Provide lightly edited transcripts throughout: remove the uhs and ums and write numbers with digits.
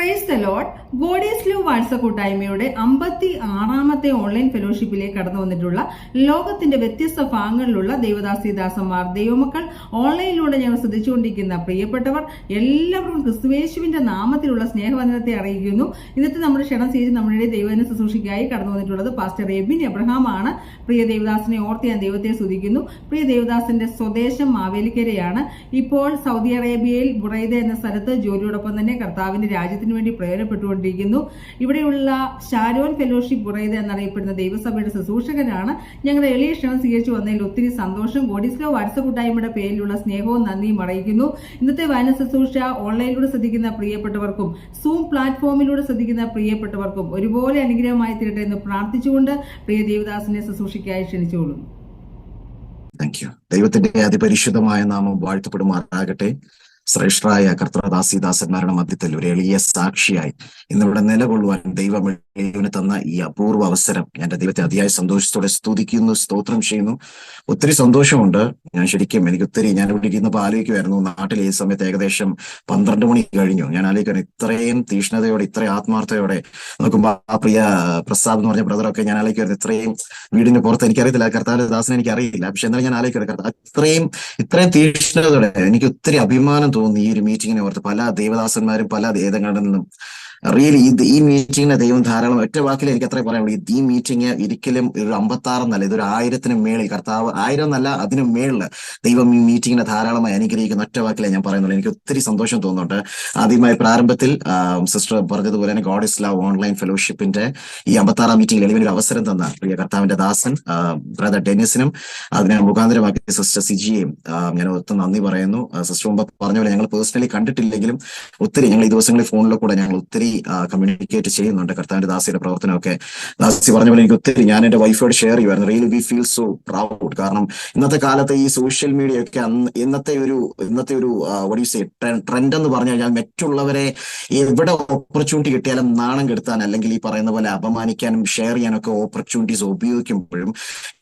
Praise the Lord. God is love WhatsApp കൂട്ടായ്മയുടെ 56ാമത്തെ online ഫെലോഷിപ്പിലേക്ക് കടന്നു വന്നിട്ടുള്ള ലോകത്തിന്റെ വ്യത്യസ്ത ഭാഗങ്ങളിലുള്ള ദൈവദാസിദാസന്മാർ, ദൈവമക്കൾ, ഓൺലൈനിലൂടെ ഞങ്ങൾ ശ്രദ്ധിച്ചുകൊണ്ടിരിക്കുന്ന പ്രിയപ്പെട്ടവർ എല്ലാവർക്കും ക്രിസ്തുയേശുവിന്റെ നാമത്തിലുള്ള സ്നേഹവന്ദനത്തെ അറിയിക്കുന്നു. ഇന്നത്തെ നമ്മുടെ ക്ഷണം ചെയ്ത് നമ്മുടെ ദൈവദിന ശുശ്രൂഷയ്ക്കായി കടന്നു വന്നിട്ടുള്ളത് പാസ്റ്റർ എബിൻ എബ്രഹാം ആണ്. പ്രിയ ദേവദാസിനെ ഓർത്ത് ഞാൻ ദൈവത്തെ സ്തുതിക്കുന്നു. പ്രിയ ദേവദാസിന്റെ സ്വദേശം മാവേലിക്കരയാണ്. ഇപ്പോൾ സൗദി അറേബ്യയിൽ ബുറൈദ എന്ന സ്ഥലത്ത് ജോലിയോടൊപ്പം തന്നെ കർത്താവിന്റെ രാജ്യത്തിന് വേണ്ടി പ്രയോജനപ്പെട്ടുകൊണ്ടിരിക്കുന്നു. ഇവിടെയുള്ള ഷാരോൻ ഫെലോഷിപ്പ് ബുറൈദ എന്നറിയപ്പെടുന്ന ദൈവസഭയുടെ ശുശ്രൂഷകനാണ്. ഞങ്ങളുടെ എളിയ ക്ഷണം സ്വീകരിച്ചു വന്നതിൽ ഒത്തിരി സന്തോഷം. ഗോഡ് ഈസ് ലവ് വാട്സപ്പ് കൂട്ടായ്മയുടെ പേരിലുള്ള സ്നേഹവും നന്ദിയും അറിയിക്കുന്നു. ഇന്നത്തെ വായന ശുശ്രൂഷ ഓൺലൈനിലൂടെ ശ്രദ്ധിക്കുന്ന പ്രിയപ്പെട്ടവർക്കും സൂം പ്ലാറ്റ്ഫോമിലൂടെ ശ്രദ്ധിക്കുന്ന പ്രിയപ്പെട്ടവർക്കും ഒരുപോലെ അനുഗ്രഹമായി തീരട്ടെ എന്ന് പ്രാർത്ഥിച്ചുകൊണ്ട് പ്രിയ ദേവദാസിനെ ശുശ്രൂഷയ്ക്കായി ക്ഷണിച്ചുകൊള്ളുന്നു. ദൈവത്തിന്റെ അതിപരിശുദ്ധമായ നാമം വാഴ്ത്തപ്പെടുമാറാകട്ടെ. ശ്രേഷ്ഠരായ കർത്തൃദാസിദാസന്മാരുടെ മധ്യത്തിൽ ഒരു എളിയ സാക്ഷിയായി ഇന്നിവിടെ നിലകൊള്ളുവാൻ ദൈവം തന്ന ഈ അപൂർവ അവസരം ഞാൻ ദൈവത്തെ അതിയായ സന്തോഷത്തോടെ സ്തുതിക്കുന്നു, സ്തോത്രം ചെയ്യുന്നു. ഒത്തിരി സന്തോഷമുണ്ട്. ഞാൻ ഇവിടെ ഇരുന്നപ്പോൾ ആലോചിക്കുമായിരുന്നു, നാട്ടിൽ ഈ സമയത്ത് ഏകദേശം 12 മണി കഴിഞ്ഞു. ഞാൻ ആലോചിക്കണം, ഇത്രയും തീഷ്ണതയോടെ ഇത്രയും ആത്മാർത്ഥതയോടെ നോക്കുമ്പോൾ ആ പ്രിയ പ്രസാദ് എന്ന് പറഞ്ഞ ബ്രദറൊക്കെ ഞാൻ ആലോചിക്കുമായിരുന്നു, ഇത്രയും വീടിന് പുറത്ത് എനിക്കറിയത്തില്ല, കർത്താവിന്റെ ദാസനെ എനിക്കറിയില്ല, പക്ഷെ എന്നാലും ഞാൻ ആലോചിക്കുന്നത് ഇത്രയും തീഷ്ണതയോടെ എനിക്ക് ഒത്തിരി അഭിമാനം തോന്നി ഈ ഒരു മീറ്റിങ്ങിനെ ഓർത്ത്. പല ദേവദാസന്മാരും പല വേദങ്ങളിൽ നിന്നും റിയലി ഈ മീറ്റിങ്ങിനെ ദൈവം ധാരാളം, ഒറ്റ വാക്കിൽ എനിക്ക് അത്രേ പറയാനുള്ളൂ. ഈ മീറ്റിംഗ് ഒരിക്കലും ഒരു 56 എന്നല്ല, ഇതൊരു 1000-ന് മേളിൽ, കർത്താവ് 1000 എന്നല്ല അതിന് മേളിൽ ദൈവം ഈ മീറ്റിങ്ങിനെ ധാരാളമായി അനുഗ്രഹിക്കുന്ന ഒറ്റ വാക്കിലെ ഞാൻ പറയുന്നുള്ളൂ. എനിക്ക് ഒത്തിരി സന്തോഷം തോന്നുന്നുണ്ട്. ആദ്യമായി പ്രാരംഭത്തിൽ സിസ്റ്റർ പറഞ്ഞതുപോലെ തന്നെ ഗോഡ് ഈസ് ലവ് ഓൺലൈൻ ഫെലോഷിപ്പിന്റെ ഈ 56ാം മീറ്റിംഗിൽ എളിയൊരു അവസരം തന്ന പ്രിയ കർത്താവിന്റെ ദാസൻ ബ്രദർ ഡെന്നിസിനും അതിനെ മുഖാന്തരമാക്കി സിസ്റ്റർ സിജിയെയും ഞാൻ ഒത്തിരി നന്ദി പറയുന്നു. സിസ്റ്റർ മുമ്പ് പറഞ്ഞ പോലെ ഞങ്ങൾ പേഴ്സണലി കണ്ടിട്ടില്ലെങ്കിലും ഒത്തിരി ഞങ്ങൾ ഈ ദിവസങ്ങളിൽ ഫോണിൽ കൂടെ ഞങ്ങൾ ഒത്തിരി കമ്മ്യൂണിക്കേറ്റ് ചെയ്യുന്നുണ്ട് കർത്താവിന്റെ ദാസിയുടെ പ്രവർത്തനമൊക്കെ. ദാസി പറഞ്ഞ പോലെ എനിക്ക് ഒത്തിരി, ഞാൻ എന്റെ വൈഫോട് ഷെയർ ചെയ്യുമായിരുന്നു. Really we feel so proud. കാരണം ഇന്നത്തെ കാലത്ത് ഈ സോഷ്യൽ മീഡിയ ഒക്കെ ഇന്നത്തെ ഒരു ട്രെൻഡ് എന്ന് പറഞ്ഞു കഴിഞ്ഞാൽ മറ്റുള്ളവരെ എവിടെ ഓപ്പർച്യൂണിറ്റി കിട്ടിയാലും നാണം കെടുത്താൻ, അല്ലെങ്കിൽ ഈ പറയുന്ന പോലെ അപമാനിക്കാനും ഷെയർ ചെയ്യാനൊക്കെ ഓപ്പർച്യൂണിറ്റീസ് ഉപയോഗിക്കുമ്പോഴും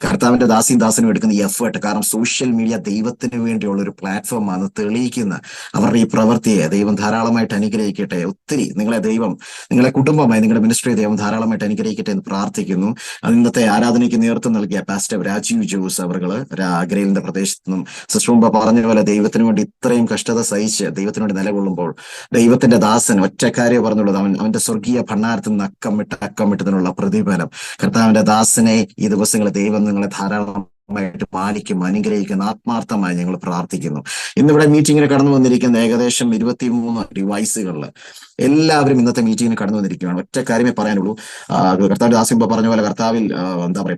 കർത്താവിന്റെ ദാസിനും എടുക്കുന്ന ഈ എഫേർട്ട്, കാരണം സോഷ്യൽ മീഡിയ ദൈവത്തിന് വേണ്ടിയുള്ള ഒരു പ്ലാറ്റ്ഫോം ആണ് തെളിയിക്കുന്ന അവരുടെ ഈ പ്രവൃത്തിയെ ദൈവം ധാരാളമായിട്ട് അനുഗ്രഹിക്കട്ടെ. ഒത്തിരി നിങ്ങളെ കുടുംബമായി നിങ്ങളുടെ മിനിസ്ട്രി ദൈവം ധാരാളമായിട്ട് അനുഗ്രഹിക്കട്ടെ എന്ന് പ്രാർത്ഥിക്കുന്നു. ഇന്നത്തെ ആരാധനയ്ക്ക് നേതൃത്വം നൽകിയ പാസ്റ്റർ രാജീവ് ജോസ് അവർകള് അഗ്രയിലിന്റെ പ്രദേശത്തു നിന്നും സിസ്റ്റർ മുമ്പ് പറഞ്ഞ പോലെ ദൈവത്തിന് വേണ്ടി ഇത്രയും കഷ്ടത സഹിച്ച് ദൈവത്തിന് വേണ്ടി നിലകൊള്ളുമ്പോൾ ദൈവത്തിന്റെ ദാസൻ ഒറ്റക്കാര്യം പറഞ്ഞുള്ളത്, അവന്റെ സ്വർഗീയ ഭണ്ഡാരത്തിൽ നിന്ന് അക്കമിട്ടതിനുള്ള പ്രതിഫലം കർത്താവിന്റെ ദാസനെ ഈ ദിവസങ്ങളിൽ ദൈവം നിങ്ങളെ ധാരാളമായിട്ട് പാലിക്കും, അനുഗ്രഹിക്കുന്ന ആത്മാർത്ഥമായി ഞങ്ങൾ പ്രാർത്ഥിക്കുന്നു. ഇന്നിവിടെ മീറ്റിങ്ങിന് കടന്നു വന്നിരിക്കുന്ന ഏകദേശം 23 ഡിവൈസുകളിൽ എല്ലാവരും ഇന്നത്തെ മീറ്റിങ്ങിന് കടന്നു വന്നിരിക്കുകയാണ്. ഒറ്റ കാര്യമേ പറയാനുള്ളൂ. കർത്താവിന്റെ ദാസിമ്പ പറഞ്ഞ പോലെ കർത്താവിൽ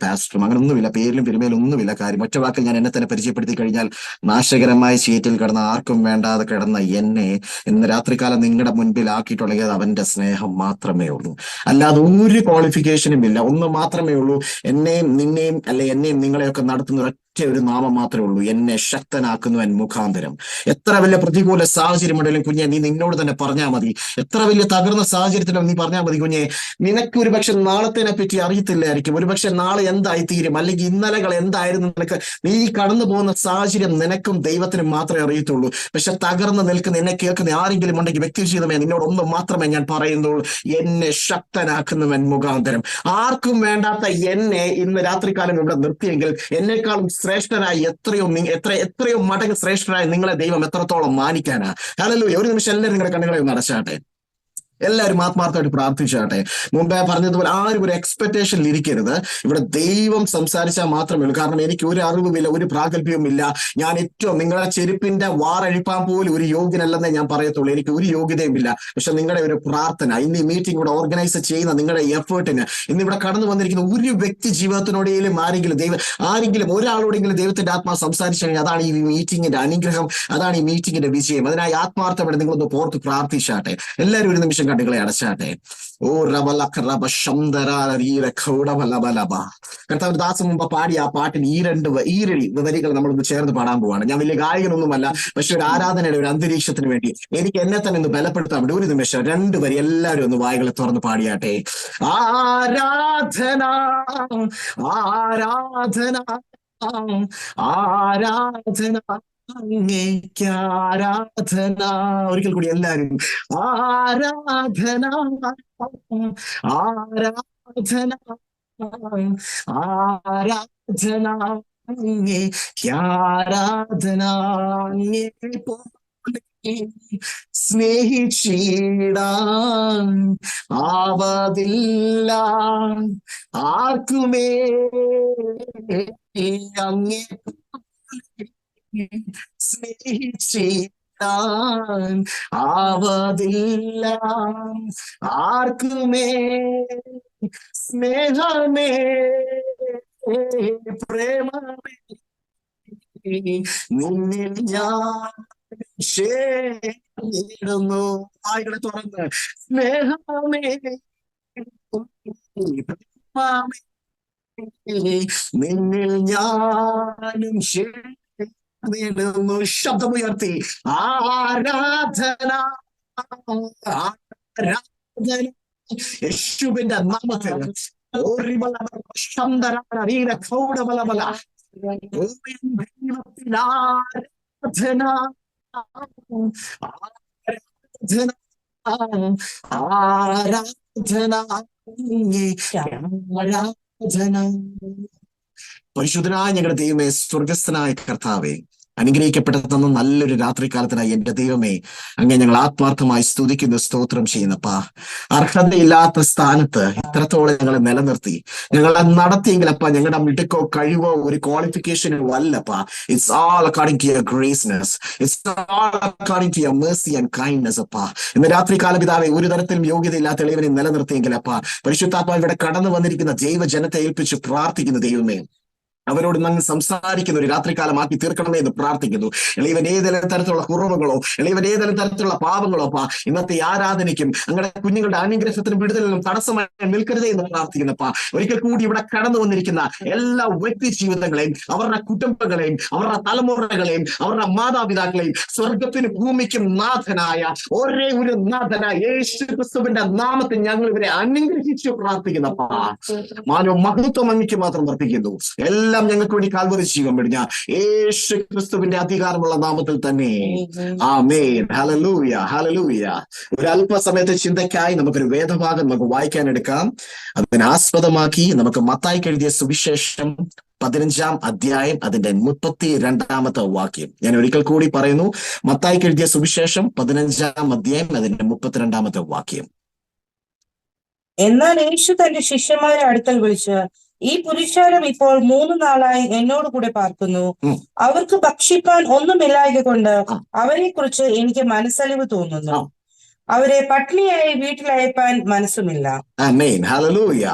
പാസ്റ്ററും അങ്ങനെ ഒന്നുമില്ല, പേരിലും പെരുമയിലും ഒന്നുമില്ല. കാര്യം ഒറ്റ വാക്കിൽ ഞാൻ എന്നെ തന്നെ പരിചയപ്പെടുത്തി കഴിഞ്ഞാൽ, നാശകരമായ ചീറ്റിൽ കിടന്ന ആർക്കും വേണ്ടാതെ കിടന്ന എന്നെ ഇന്ന് രാത്രികാലം നിങ്ങളുടെ മുൻപിൽ ആക്കിയിട്ടുള്ളത് അവന്റെ സ്നേഹം മാത്രമേ ഉള്ളൂ. അല്ലാതെ ഒരു ക്വാളിഫിക്കേഷനും ഇല്ല. ഒന്ന് മാത്രമേ ഉള്ളൂ, എന്നെയും നിങ്ങളെയൊക്കെ നടത്തുന്ന ഒരു നാമം മാത്രമേ ഉള്ളൂ, എന്നെ ശക്തനാക്കുന്നവൻ മുഖാന്തരം. എത്ര വലിയ പ്രതികൂല സാഹചര്യം ഉണ്ടെങ്കിലും കുഞ്ഞെ നീ നിന്നോട് തന്നെ പറഞ്ഞാൽ മതി. എത്ര വലിയ തകർന്ന സാഹചര്യത്തിലും നീ പറഞ്ഞാൽ മതി കുഞ്ഞെ. നിനക്ക് ഒരുപക്ഷെ നാളത്തിനെ പറ്റി അറിയത്തില്ലായിരിക്കും, ഒരുപക്ഷെ നാളെ എന്തായിത്തീരും, അല്ലെങ്കിൽ ഇന്നലകൾ എന്തായിരുന്നു നിനക്ക്. നീ കടന്നു പോകുന്ന സാഹചര്യം നിനക്കും ദൈവത്തിനും മാത്രമേ അറിയത്തുള്ളൂ. പക്ഷെ തകർന്ന് നിൽക്കുന്ന എന്നെ കേൾക്കുന്ന ആരെങ്കിലും ഉണ്ടെങ്കിൽ വ്യക്തിജീവിതമേ നിന്നോട് ഒന്ന് മാത്രമേ ഞാൻ പറയുന്നുള്ളൂ, എന്നെ ശക്തനാക്കുന്നവൻ മുഖാന്തരം. ആർക്കും വേണ്ടാത്ത എന്നെ ഇന്ന് രാത്രികാലം ഇവിടെ നിർത്തിയെങ്കിൽ എന്നെക്കാളും ശ്രേഷ്ഠരായി എത്രയോ മടങ്ങ് ശ്രേഷ്ഠരായി നിങ്ങളെ ദൈവം എത്രത്തോളം മാനിക്കാനാ. ഹല്ലേലൂയ. ഒരു നിമിഷം എല്ലാവരും നിങ്ങളുടെ കണ്ണുകളെ ഒന്ന് അടച്ചാട്ടെ. എല്ലാവരും ആത്മാർത്ഥമായിട്ട് പ്രാർത്ഥിച്ചാട്ടെ. മുമ്പേ പറഞ്ഞതുപോലെ ആരും ഒരു എക്സ്പെക്ടേഷനിൽ ഇരിക്കരുത്. ഇവിടെ ദൈവം സംസാരിച്ചാൽ മാത്രമേ ഉള്ളൂ. കാരണം എനിക്ക് ഒരു അറിവുമില്ല, ഒരു പ്രാഗൽഭ്യവും ഇല്ല. ഞാൻ ഏറ്റവും നിങ്ങളുടെ ചെരുപ്പിന്റെ വാറഴിപ്പാൻ പോലും ഒരു യോഗ്യനല്ലെന്നേ ഞാൻ പറയത്തുള്ളൂ. എനിക്ക് ഒരു യോഗ്യതയും ഇല്ല. പക്ഷെ നിങ്ങളുടെ ഒരു പ്രാർത്ഥന, ഇന്ന് ഈ മീറ്റിംഗ് ഇവിടെ ഓർഗനൈസ് ചെയ്യുന്ന നിങ്ങളുടെ എഫേർട്ടിന്, ഇന്നിവിടെ കടന്നു വന്നിരിക്കുന്ന ഒരു വ്യക്തി ജീവിതത്തിനോടെയും ആരെങ്കിലും ഒരാളോടെങ്കിലും ദൈവത്തിന്റെ ആത്മാ സംസാരിച്ചു കഴിഞ്ഞാൽ അതാണ് ഈ മീറ്റിംഗിന്റെ അനുഗ്രഹം, അതാണ് ഈ മീറ്റിംഗിന്റെ വിജയം. അതിനായി ആത്മാർത്ഥമായിട്ട് നിങ്ങളൊന്ന് പോർത്ത് പ്രാർത്ഥിച്ചാട്ടെ. എല്ലാവരും ഒരു നിമിഷം കണ്ണുകളെ അടച്ചാട്ടെ. ഓ കർത്താവിന്റെ ദാസൻ മുമ്പ് പാടിയ ആ പാട്ടിന് ഈ വരികൾ നമ്മളൊന്ന് ചേർന്ന് പാടാൻ പോവാണ്. ഞാൻ വലിയ ഗായകനൊന്നുമല്ല, പക്ഷെ ഒരു ആരാധനയുടെ ഒരു അന്തരീക്ഷത്തിന് വേണ്ടി എനിക്ക് എന്നെ തന്നെ ഒന്ന് ബലപ്പെടുത്താൻ വേണ്ടി ഒരു നിമിഷം 2 വരി എല്ലാവരും ഒന്ന് വായികളെ തുറന്ന് പാടിയാട്ടെ. ആരാധന ആരാധന ആരാധന അങ്ങേക്ക് ആരാധന. ഒരിക്കൽ കൂടി എല്ലാരും ആരാധന, ആരാധന, ആരാധന, അങ്ങേക്ക് ആരാധന. അങ്ങേ പോലെ സ്നേഹിച്ചിടാൻ ആവതില്ല ആർക്കുമേ, അങ്ങേ സ്നേഹിച്ചിടാൻ ആവതില്ല ആർക്കുമേ. സ്നേഹമേ, പ്രേമമേ, നിന്നിൽ ഞാൻ ക്ഷേമിടുന്നു. വായ്കളെ തുറന്ന് സ്നേഹമേ, പ്രേമമേ, നിന്നിൽ ഞാനും ക്ഷേമിടുന്നു. ശബ്ദമുയർത്തി ആരാധന, ആരാധന യേശുവിന്റെ നാമത്തിൽ. ആരാധന, ആരാധന, ആരാധന, ആരാധന. പരിശുദ്ധനായ ഞങ്ങളുടെ ദൈവമേ, സ്വർഗസ്ഥനായ കർത്താവേ, അനുഗ്രഹിക്കപ്പെട്ട തന്ന നല്ലൊരു രാത്രികാലത്തിനായി എന്റെ ദൈവമേ, അങ്ങ് ഞങ്ങൾ ആത്മാർത്ഥമായി സ്തുതിക്കുന്നു, സ്തോത്രം ചെയ്യുന്നപ്പാ. അർഹതയില്ലാത്ത സ്ഥാനത്ത് ഇത്രത്തോളം ഞങ്ങളെ നിലനിർത്തി ഞങ്ങളെ നടത്തിയെങ്കിലപ്പാ ഞങ്ങളുടെ മിടുക്കോ കഴിവോ ഒരു ക്വാളിഫിക്കേഷനോ അല്ലപ്പാ. It's all according to your graceness, it's all according to your mercy and kindness അപ്പാ. ഇന്ന് രാത്രികാല പിതാവെ, ഒരു തരത്തിലും യോഗ്യതയില്ലാത്ത എളിയവനെ നിലനിർത്തിയെങ്കിലപ്പാ പരിശുദ്ധാത്മാവ് ഇവിടെ കടന്നു വന്നിരിക്കുന്ന ദൈവജനത്തെ ഏൽപ്പിച്ച് പ്രാർത്ഥിക്കുന്ന ദൈവമേ, അവരോട് നങ്ങ് സംസാരിക്കുന്ന ഒരു രാത്രികാലമാക്കി തീർക്കണമേ എന്ന് പ്രാർത്ഥിക്കുന്നു. എളിയവൻ ഏതെങ്കിലും തരത്തിലുള്ള കുറവുകളോ, എളിയവൻ ഏതെങ്കിലും തരത്തിലുള്ള പാപങ്ങളോ ഇന്നത്തെ ആരാധനയ്ക്കും അങ്ങനെ കുഞ്ഞുങ്ങളുടെ അനുഗ്രഹത്തിനും വിടുതലിനും തടസ്സമായി നിൽക്കരുതേ എന്ന് പ്രാർത്ഥിക്കുന്നപ്പാ. ഒരിക്കൽ കൂടി ഇവിടെ കടന്നു വന്നിരിക്കുന്ന എല്ലാ വ്യക്തി ജീവിതങ്ങളെയും, അവരുടെ കുടുംബങ്ങളെയും, അവരുടെ തലമുറകളെയും, അവരുടെ മാതാപിതാക്കളെയും സ്വർഗത്തിനും ഭൂമിക്കും നാഥനായ ഒരേ ഒരു നാഥനായ യേശു ക്രിസ്തുവിന്റെ നാമത്തിൽ ഞങ്ങൾ ഇവരെ അനുഗ്രഹിച്ചു പ്രാർത്ഥിക്കുന്നപ്പാ. മാനോ മഹത്വം അങ്ങയ്ക്ക് മാത്രം വർദ്ധിക്കുന്നു. എല്ലാം ഞങ്ങൾക്ക് വേണ്ടി കാൽവരി ജീവൻ വെടിഞ്ഞ യേശു ക്രിസ്തുവിന്റെ അധികാരമുള്ള നാമത്തിൽ തന്നെ ആമേൻ. Hallelujah, hallelujah. ഒരു അല്പസമയത്തെ ചിന്തയ്ക്കായി നമുക്കൊരു വേദഭാഗം നമുക്ക് വായിക്കാൻ എടുക്കാം. അതിനാസ്പദമാക്കി നമുക്ക് മത്തായിക്ക് എഴുതിയ സുവിശേഷം 15-ാം അധ്യായം അതിന്റെ 32-ാമത്തെ വാക്യം ഞാൻ ഒരിക്കൽ കൂടി പറയുന്നു. മത്തായിക്ക് എഴുതിയ സുവിശേഷം 15-ാം അധ്യായം അതിന്റെ 32-ാമത്തെ വാക്യം. എന്നാൽ യേശു തന്റെ ശിഷ്യന്മാരെ അടുക്കൽ വിളിച്ച്, ഈ പുരുഷാരം ഇപ്പോൾ 3 നാളായി എന്നോട് കൂടെ പാർക്കുന്നു. അവർക്ക് ഭക്ഷിപ്പാൻ ഒന്നുമില്ലായക കൊണ്ട് അവരെ കുറിച്ച് എനിക്ക് മനസ്സലിവ് തോന്നുന്നു. അവരെ പട്ടിണിയായി വീട്ടിലയപ്പാൻ മനസ്സുമില്ല. ആമേൻ. Hallelujah,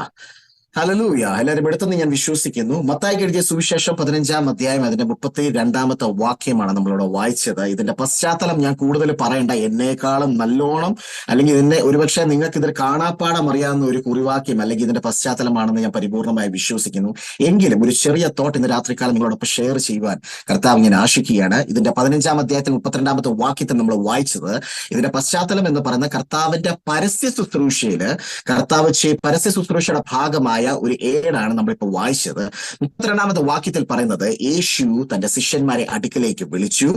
hallelujah. എല്ലാവരും എടുത്തെന്ന് ഞാൻ വിശ്വസിക്കുന്നു. മത്തായിക്ക് എഴുതിയ സുവിശേഷം 15-ാം അധ്യായം അതിന്റെ 32-ാമത്തെ വാക്യമാണ് നമ്മളിവിടെ വായിച്ചത്. ഇതിന്റെ പശ്ചാത്തലം ഞാൻ കൂടുതൽ പറയണ്ട, എന്നേക്കാളും നല്ലോണം അല്ലെങ്കിൽ ഇതിനെ ഒരുപക്ഷെ നിങ്ങൾക്ക് ഇതിൽ കാണാപ്പാടം അറിയാവുന്ന ഒരു കുറിവാക്യം അല്ലെങ്കിൽ ഇതിന്റെ പശ്ചാത്തലമാണെന്ന് ഞാൻ പരിപൂർണമായി വിശ്വസിക്കുന്നു. എങ്കിലും ഒരു ചെറിയ തോട്ട് ഇന്ന് രാത്രികാലം നിങ്ങളോടൊപ്പം ഷെയർ ചെയ്യുവാൻ കർത്താവ് ഞാൻ ആശിക്കുകയാണ്. ഇതിന്റെ 15-ാം അധ്യായത്തിൽ 32-ാമത്തെ വാക്യത്തിൽ നമ്മൾ വായിച്ചത് ഇതിന്റെ പശ്ചാത്തലം എന്ന് പറയുന്ന കർത്താവിന്റെ പരസ്യ ശുശ്രൂഷയില് പരസ്യ ശുശ്രൂഷയുടെ ഭാഗമായ ഒരു ഏടാണ് നമ്മളിപ്പോ വായിച്ചത്. 32-ാമത്തെ വാക്യത്തിൽ പറയുന്നത്, യേശു തന്റെ ശിഷ്യന്മാരെ അടുക്കലേക്ക് വിളിച്ചു.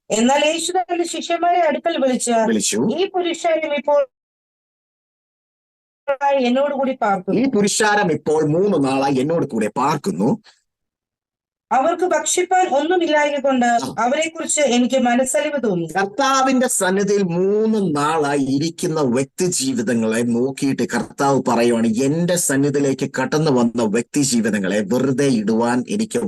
എന്നാൽ യേശു തന്റെ ശിഷ്യന്മാരെ അടുക്കൽ വിളിച്ചു, ഈ പുരുഷാരം ഇപ്പോൾ എന്നോട് കൂടി പാർക്കുന്നു. ഈ പുരുഷാരം ഇപ്പോൾ 3 നാളായി എന്നോട് കൂടെ പാർക്കുന്നു. അവർക്ക് ഭക്ഷിപ്പാൻ ഒന്നുമില്ലായക കൊണ്ട് അവരെ കുറിച്ച് എനിക്ക് മനസ്സലിവ് തോന്നുന്നു. കർത്താവിന്റെ സന്നിധിയിൽ 3 നാളായി ഇരിക്കുന്ന വ്യക്തി ജീവിതങ്ങളെ നോക്കിയിട്ട് കർത്താവ് പറയുവാണ്, എന്റെ സന്നിധിയിലേക്ക് കടന്നു വന്ന വ്യക്തി ജീവിതങ്ങളെ വെറുതെ ഇടുവാൻ എനിക്ക്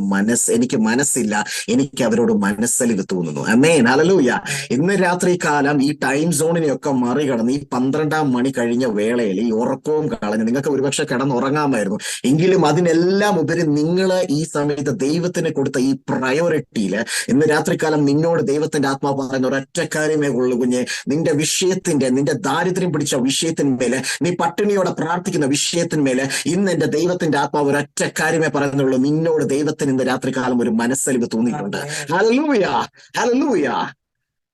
മനസ്സില്ല, എനിക്ക് അവരോട് മനസ്സലിവ് തോന്നുന്നു. ആമേൻ, ഹല്ലേലൂയ. ഇന്ന് രാത്രി കാലം ഈ ടൈം സോണിനെയൊക്കെ മറികടന്ന് ഈ 12-ാം മണി കഴിഞ്ഞ വേളയിൽ ഈ ഉറക്കവും കളഞ്ഞ് നിങ്ങൾക്ക് ഒരുപക്ഷെ കിടന്നുറങ്ങാമായിരുന്നു. എങ്കിലും അതിനെല്ലാം ഉപരി നിങ്ങൾ ഈ സമയത്ത് ദൈവത്തിന് കൊടുത്ത ഈ പ്രയോറിറ്റിയില് ഇന്ന് രാത്രികാലം നിന്നോട് ദൈവത്തിന്റെ ആത്മാവ് പറയുന്ന ഒരൊറ്റ കാര്യമേ ഉള്ളൂ കുഞ്ഞെ. നിന്റെ ദാരിദ്ര്യം പിടിച്ച വിഷയത്തിന്മേല്, നീ പട്ടിണിയോടെ പ്രാർത്ഥിക്കുന്ന വിഷയത്തിന്മേല് ഇന്ന് എന്റെ ദൈവത്തിന്റെ ആത്മാവ് ഒരൊറ്റ കാര്യമേ പറയുന്നുള്ളൂ, നിന്നോട് ദൈവത്തിന് ഇന്ന് രാത്രികാലം ഒരു മനസ്സലിവ് തോന്നിയിട്ടുണ്ട്. Hallelujah, hallelujah.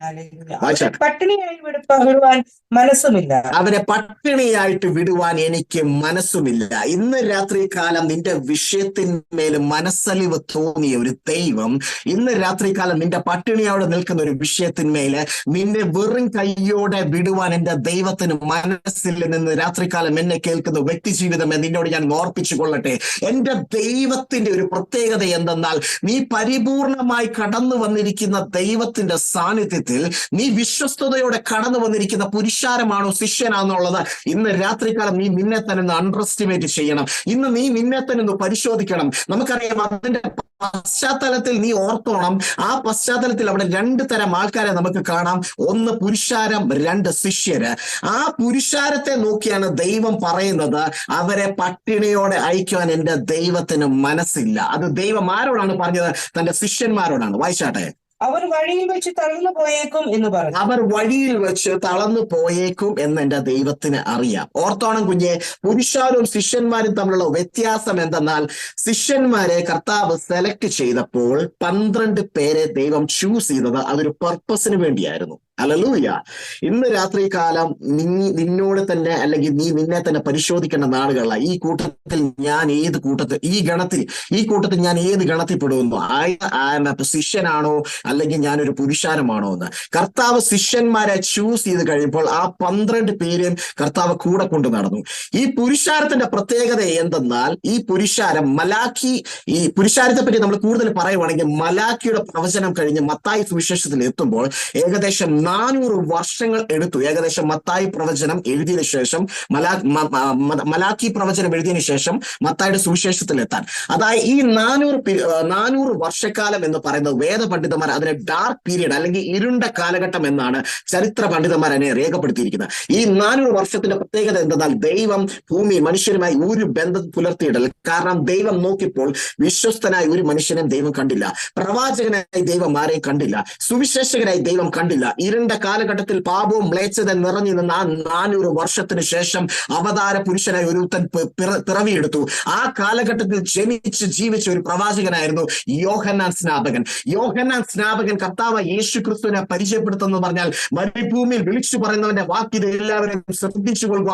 അവരെ പട്ടിണിയായി വിടുവാൻ മനസ്സുമില്ല. അവരെ പട്ടിണിയായിട്ട് വിടുവാൻ എനിക്ക് മനസ്സുമില്ല. ഇന്ന് രാത്രി കാലം നിന്റെ വിഷയത്തിന്മേൽ മനസ്സലിവ് തോന്നിയ ഒരു ദൈവം ഇന്ന് രാത്രി കാലം നിന്റെ പട്ടിണിയോടെ നിൽക്കുന്ന ഒരു വിഷയത്തിന്മേല് നിന്നെ വെറും കയ്യോടെ വിടുവാൻ എന്റെ ദൈവത്തിന് മനസ്സില്ലെന്ന് രാത്രികാലം എന്നെ കേൾക്കുന്ന വ്യക്തി ജീവിതം നിന്നോട് ഞാൻ ഓർപ്പിച്ചു കൊള്ളട്ടെ. എന്റെ ദൈവത്തിന്റെ ഒരു പ്രത്യേകത എന്തെന്നാൽ, നീ പരിപൂർണമായി കടന്നു വന്നിരിക്കുന്ന ദൈവത്തിന്റെ സാന്നിധ്യത്തിൽ നീ വിശ്വസ്തയോടെ കടന്നു വന്നിരിക്കുന്ന പുരുഷാരമാണോ ശിഷ്യനാണെന്നുള്ളത് ഇന്ന് രാത്രികാലം നീ നിന്നെ തന്നെ ഒന്ന് അണ്ടർഎസ്റ്റിമേറ്റ് ചെയ്യണം. ഇന്ന് നീ നിന്നെ തന്നെ ഒന്ന് പരിശോധിക്കണം. നമുക്കറിയാം അതിന്റെ പശ്ചാത്തലത്തിൽ നീ ഓർത്തോണം. ആ പശ്ചാത്തലത്തിൽ അവിടെ 2 തരം ആൾക്കാരെ നമുക്ക് കാണാം. ഒന്ന് പുരുഷാരം, 2 ശിഷ്യര്. ആ പുരുഷാരത്തെ നോക്കിയാണ് ദൈവം പറയുന്നത്, അവരെ പട്ടിണിയോടെ അയക്കുവാൻ എന്റെ ദൈവത്തിന് മനസ്സില്ല. അത് ദൈവം ആരോടാണ് പറഞ്ഞത്? തന്റെ ശിഷ്യന്മാരോടാണ്. വായിച്ചാട്ടെ. അവർ വഴിയിൽ വെച്ച് തളർന്നു പോയേക്കും എന്ന് പറഞ്ഞു. അവർ വഴിയിൽ വെച്ച് തളർന്നു പോയേക്കും എന്ന് എന്റെ ദൈവത്തിന് അറിയാം. ഓർത്തോണം കുഞ്ഞെ, പുരുഷാരും ശിഷ്യന്മാരും തമ്മിലുള്ള വ്യത്യാസം എന്തെന്നാൽ, ശിഷ്യന്മാരെ കർത്താവ് സെലക്ട് ചെയ്തപ്പോൾ 12 പേരെ ദൈവം ചൂസ് ചെയ്തത് അതൊരു പർപ്പസിന് വേണ്ടിയായിരുന്നു. ഹല്ലേലൂയ. ഇന്ന് രാത്രി കാലം നിന്നോട് തന്നെ, അല്ലെങ്കിൽ നീ നിന്നെ തന്നെ പരിശോധിക്കേണ്ട നാളുകളാണ്. ഈ കൂട്ടത്തിൽ ഞാൻ ഏത് കൂട്ടത്തിൽ, ഈ കൂട്ടത്തിൽ ഞാൻ ഏത് ഗണത്തിൽ പെടുന്നു? ശിഷ്യനാണോ അല്ലെങ്കിൽ ഞാനൊരു പുരുഷാരമാണോ എന്ന് കർത്താവ് ശിഷ്യന്മാരെ ചൂസ് ചെയ്ത് കഴിയുമ്പോൾ ആ 12 പേരെയും കർത്താവ് കൂടെ കൊണ്ട് നടന്നു. ഈ പുരുഷാരത്തിന്റെ പ്രത്യേകത എന്തെന്നാൽ, ഈ പുരുഷാരം മലാക്കി, ഈ പുരുഷാരത്തെ പറ്റി നമ്മൾ കൂടുതൽ പറയുവാണെങ്കിൽ മലാക്കിയുടെ പ്രവചനം കഴിഞ്ഞ് മത്തായി സുവിശേഷത്തിൽ എത്തുമ്പോൾ ഏകദേശം 400 വർഷങ്ങൾ എടുത്തു. ഏകദേശം മത്തായി പ്രവചനം എഴുതിയതിനു ശേഷം, മലാക്കി പ്രവചനം എഴുതിയതിനു ശേഷം മത്തായിയുടെ സുവിശേഷത്തിൽ എത്താൻ. അതായത് ഈ 400 വർഷക്കാലം എന്ന് പറയുന്നത് വേദപണ്ഡിതന്മാർ അതിനെ ഡാർക്ക് പീരീഡ് അല്ലെങ്കിൽ ഇരുണ്ട കാലഘട്ടം എന്നാണ് ചരിത്ര പണ്ഡിതന്മാർ അതിനെ രേഖപ്പെടുത്തിയിരിക്കുന്നത്. ഈ 400 വർഷത്തിന്റെ പ്രത്യേകത എന്തെന്നാൽ, ദൈവം ഭൂമി മനുഷ്യരുമായി ഒരു ബന്ധം പുലർത്തിയിട്ടില്ല. കാരണം ദൈവം നോക്കിയപ്പോൾ വിശ്വസ്തനായി ഒരു മനുഷ്യനെ ദൈവം കണ്ടില്ല, പ്രവാചകനായി ദൈവം ആരെയും കണ്ടില്ല, സുവിശേഷകനായി ദൈവം കണ്ടില്ല. ഇരുണ്ട കാലഘട്ടത്തിൽ പാപവും മ്ലേച്ഛത നിറഞ്ഞു നിന്ന ആ 400 വർഷത്തിന് ശേഷം അവതാര പുരുഷനായി ഒരുത്തൻ പിറവിയെടുത്തു. ആ കാലഘട്ടത്തിൽ ജനിച്ച് ജീവിച്ച ഒരു പ്രവാചകനായിരുന്നു യോഹന്നാൻ സ്നാപകൻ. കർത്താവ് യേശു ക്രിസ്തുവിനെ പരിചയപ്പെടുത്തുന്നു പറഞ്ഞാൽ, മരുഭൂമിയിൽ വിളിച്ചു പറയുന്നവന്റെ വാക്കിത് എല്ലാവരും ശ്രദ്ധിച്ചു കൊള്ളുക.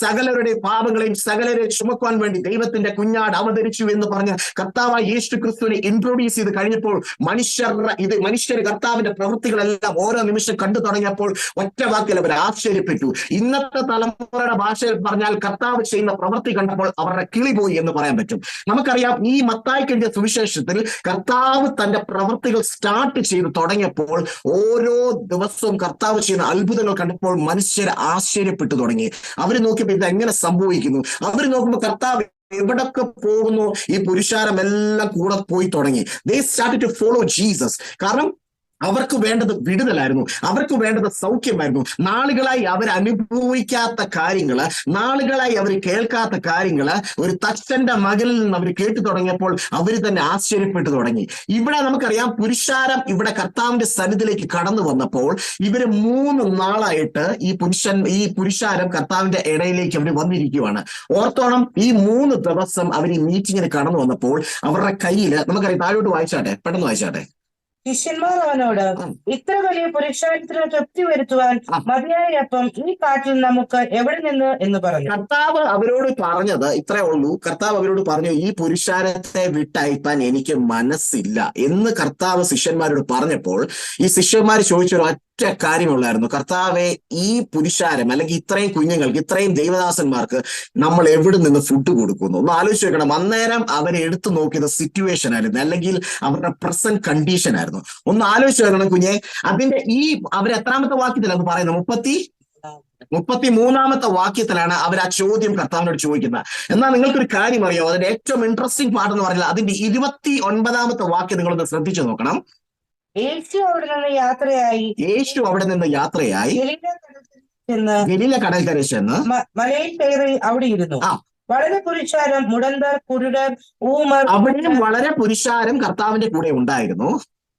സകലരുടെയും പാപങ്ങളെയും സകലരെ ചുമക്കുവാൻ വേണ്ടി ദൈവത്തിന്റെ കുഞ്ഞാട് അവതരിച്ചു എന്ന് പറഞ്ഞ് കർത്താവ് യേശു ക്രിസ്തുവിനെ ഇൻട്രോഡ്യൂസ് ചെയ്ത് കഴിഞ്ഞപ്പോൾ മനുഷ്യർ കർത്താവിന്റെ പ്രവൃത്തികളെല്ലാം ഓരോ നിമിഷം കണ്ടു തുടങ്ങിയപ്പോൾ ഒറ്റ വാക്കിൽ അവർ ആശ്ചര്യപ്പെട്ടു. ഇന്നത്തെ തലമുറയുടെ ഭാഷയിൽ പറഞ്ഞാൽ കർത്താവ് ചെയ്യുന്ന പ്രവൃത്തി കണ്ടപ്പോൾ അവരുടെ കിളി പോയി എന്ന് പറയാൻ പറ്റും. നമുക്കറിയാം, ഈ മത്തായിക്കെഴുതിയ സുവിശേഷത്തിൽ കർത്താവ് തന്റെ പ്രവൃത്തികൾ സ്റ്റാർട്ട് ചെയ്ത് തുടങ്ങിയപ്പോൾ ഓരോ ദിവസവും കർത്താവ് ചെയ്യുന്ന അത്ഭുതങ്ങൾ കണ്ടപ്പോൾ മനുഷ്യർ ആശ്ചര്യപ്പെട്ടു തുടങ്ങി. അവർ നോക്കിയപ്പോൾ ഇത് എങ്ങനെ സംഭവിക്കുന്നു? അവർ നോക്കുമ്പോൾ കർത്താവ് എവിടൊക്കെ പോകുന്നു, ഈ പുരുഷാരമെല്ലാം കൂടെ പോയി തുടങ്ങി. They started to follow Jesus. കാരണം അവർക്ക് വേണ്ടത് വിടുതലായിരുന്നു, അവർക്ക് വേണ്ടത് സൗഖ്യമായിരുന്നു. നാളുകളായി അവർ അനുഭവിക്കാത്ത കാര്യങ്ങള്, നാളുകളായി അവർ കേൾക്കാത്ത കാര്യങ്ങള് ഒരു തച്ചന്റെ മകനിൽ നിന്ന് അവർ കേട്ടു തുടങ്ങിയപ്പോൾ അവർ തന്നെ ആശ്ചര്യപ്പെട്ടു തുടങ്ങി. ഇവിടെ നമുക്കറിയാം, പുരുഷാരം ഇവിടെ കർത്താവിന്റെ സന്നിധിയിലേക്ക് കടന്നു വന്നപ്പോൾ ഇവര് 3 നാളായിട്ട് ഈ പുരുഷാരം കർത്താവിന്റെ ഇടയിലേക്ക് അവർ വന്നിരിക്കുകയാണ്. ഓർത്തോണം, ഈ 3 ദിവസം അവർ ഈ മീറ്റിങ്ങിന് കടന്നു വന്നപ്പോൾ അവരുടെ കയ്യില്, നമുക്കറിയാം, താഴോട്ട് വായിച്ചാട്ടെ, പെട്ടെന്ന് വായിച്ചാട്ടെ. ശിഷ്യന്മാർ അവനോട്, ഇത്ര വലിയ പുരുഷാരത്തിന് തൃപ്തി വരുത്തുവാൻ മതിയായ അപ്പം ഈ കാട്ടിൽ നമുക്ക് എവിടെ നിന്ന് എന്ന് പറഞ്ഞു. കർത്താവ് അവരോട് പറഞ്ഞത് ഇത്രേ ഉള്ളൂ. കർത്താവ് അവരോട് പറഞ്ഞു, ഈ പുരുഷാരത്തെ വിട്ടയപ്പാൻ എനിക്ക് മനസ്സില്ല എന്ന് കർത്താവ് ശിഷ്യന്മാരോട് പറഞ്ഞപ്പോൾ ഈ ശിഷ്യന്മാർ ചോദിച്ചൊരു ഒറ്റ കാര്യമുള്ളായിരുന്നു, കർത്താവെ, ഈ പുരുഷാരം അല്ലെങ്കിൽ ഇത്രയും കുഞ്ഞുങ്ങൾക്ക്, ഇത്രയും ദൈവദാസന്മാർക്ക് നമ്മൾ എവിടെ നിന്ന് ഫുഡ് കൊടുക്കുന്നു? ഒന്ന് ആലോചിച്ച് വെക്കണം. അന്നേരം അവരെ എടുത്തു നോക്കിയത് സിറ്റുവേഷൻ ആയിരുന്നു, അല്ലെങ്കിൽ അവരുടെ പ്രസന്റ് കണ്ടീഷൻ ആയിരുന്നു. ഒന്ന് ആലോചിച്ച് വെക്കണം കുഞ്ഞെ. അതിന്റെ അവർ എത്രാമത്തെ വാക്യത്തിലാണ് അത് പറയുന്നത്? 33ാമത്തെ വാക്യത്തിലാണ് അവർ ആ ചോദ്യം കർത്താവിനോട് ചോദിക്കുന്നത്. എന്നാൽ നിങ്ങൾക്കൊരു കാര്യം അറിയാമോ? അതിന്റെ ഏറ്റവും ഇൻട്രസ്റ്റിംഗ് പാർട്ട് എന്ന് പറഞ്ഞാൽ അതിന്റെ 29ാമത്തെ വാക്യം നിങ്ങളൊന്ന് ശ്രദ്ധിച്ചു നോക്കണം. യേശു അവിടെ നിന്ന് യാത്രയായി ഗലീല കടൽക്കര ചെന്ന് മലയിൽ കയറി അവിടെ ഇരുന്നു. വളരെ പുരുഷാരം, മുടന്തർ, കുരുടർ, ഊമർ, അവിടെയും വളരെ പുരുഷാരം കർത്താവിന്റെ കൂടെ ഉണ്ടായിരുന്നു.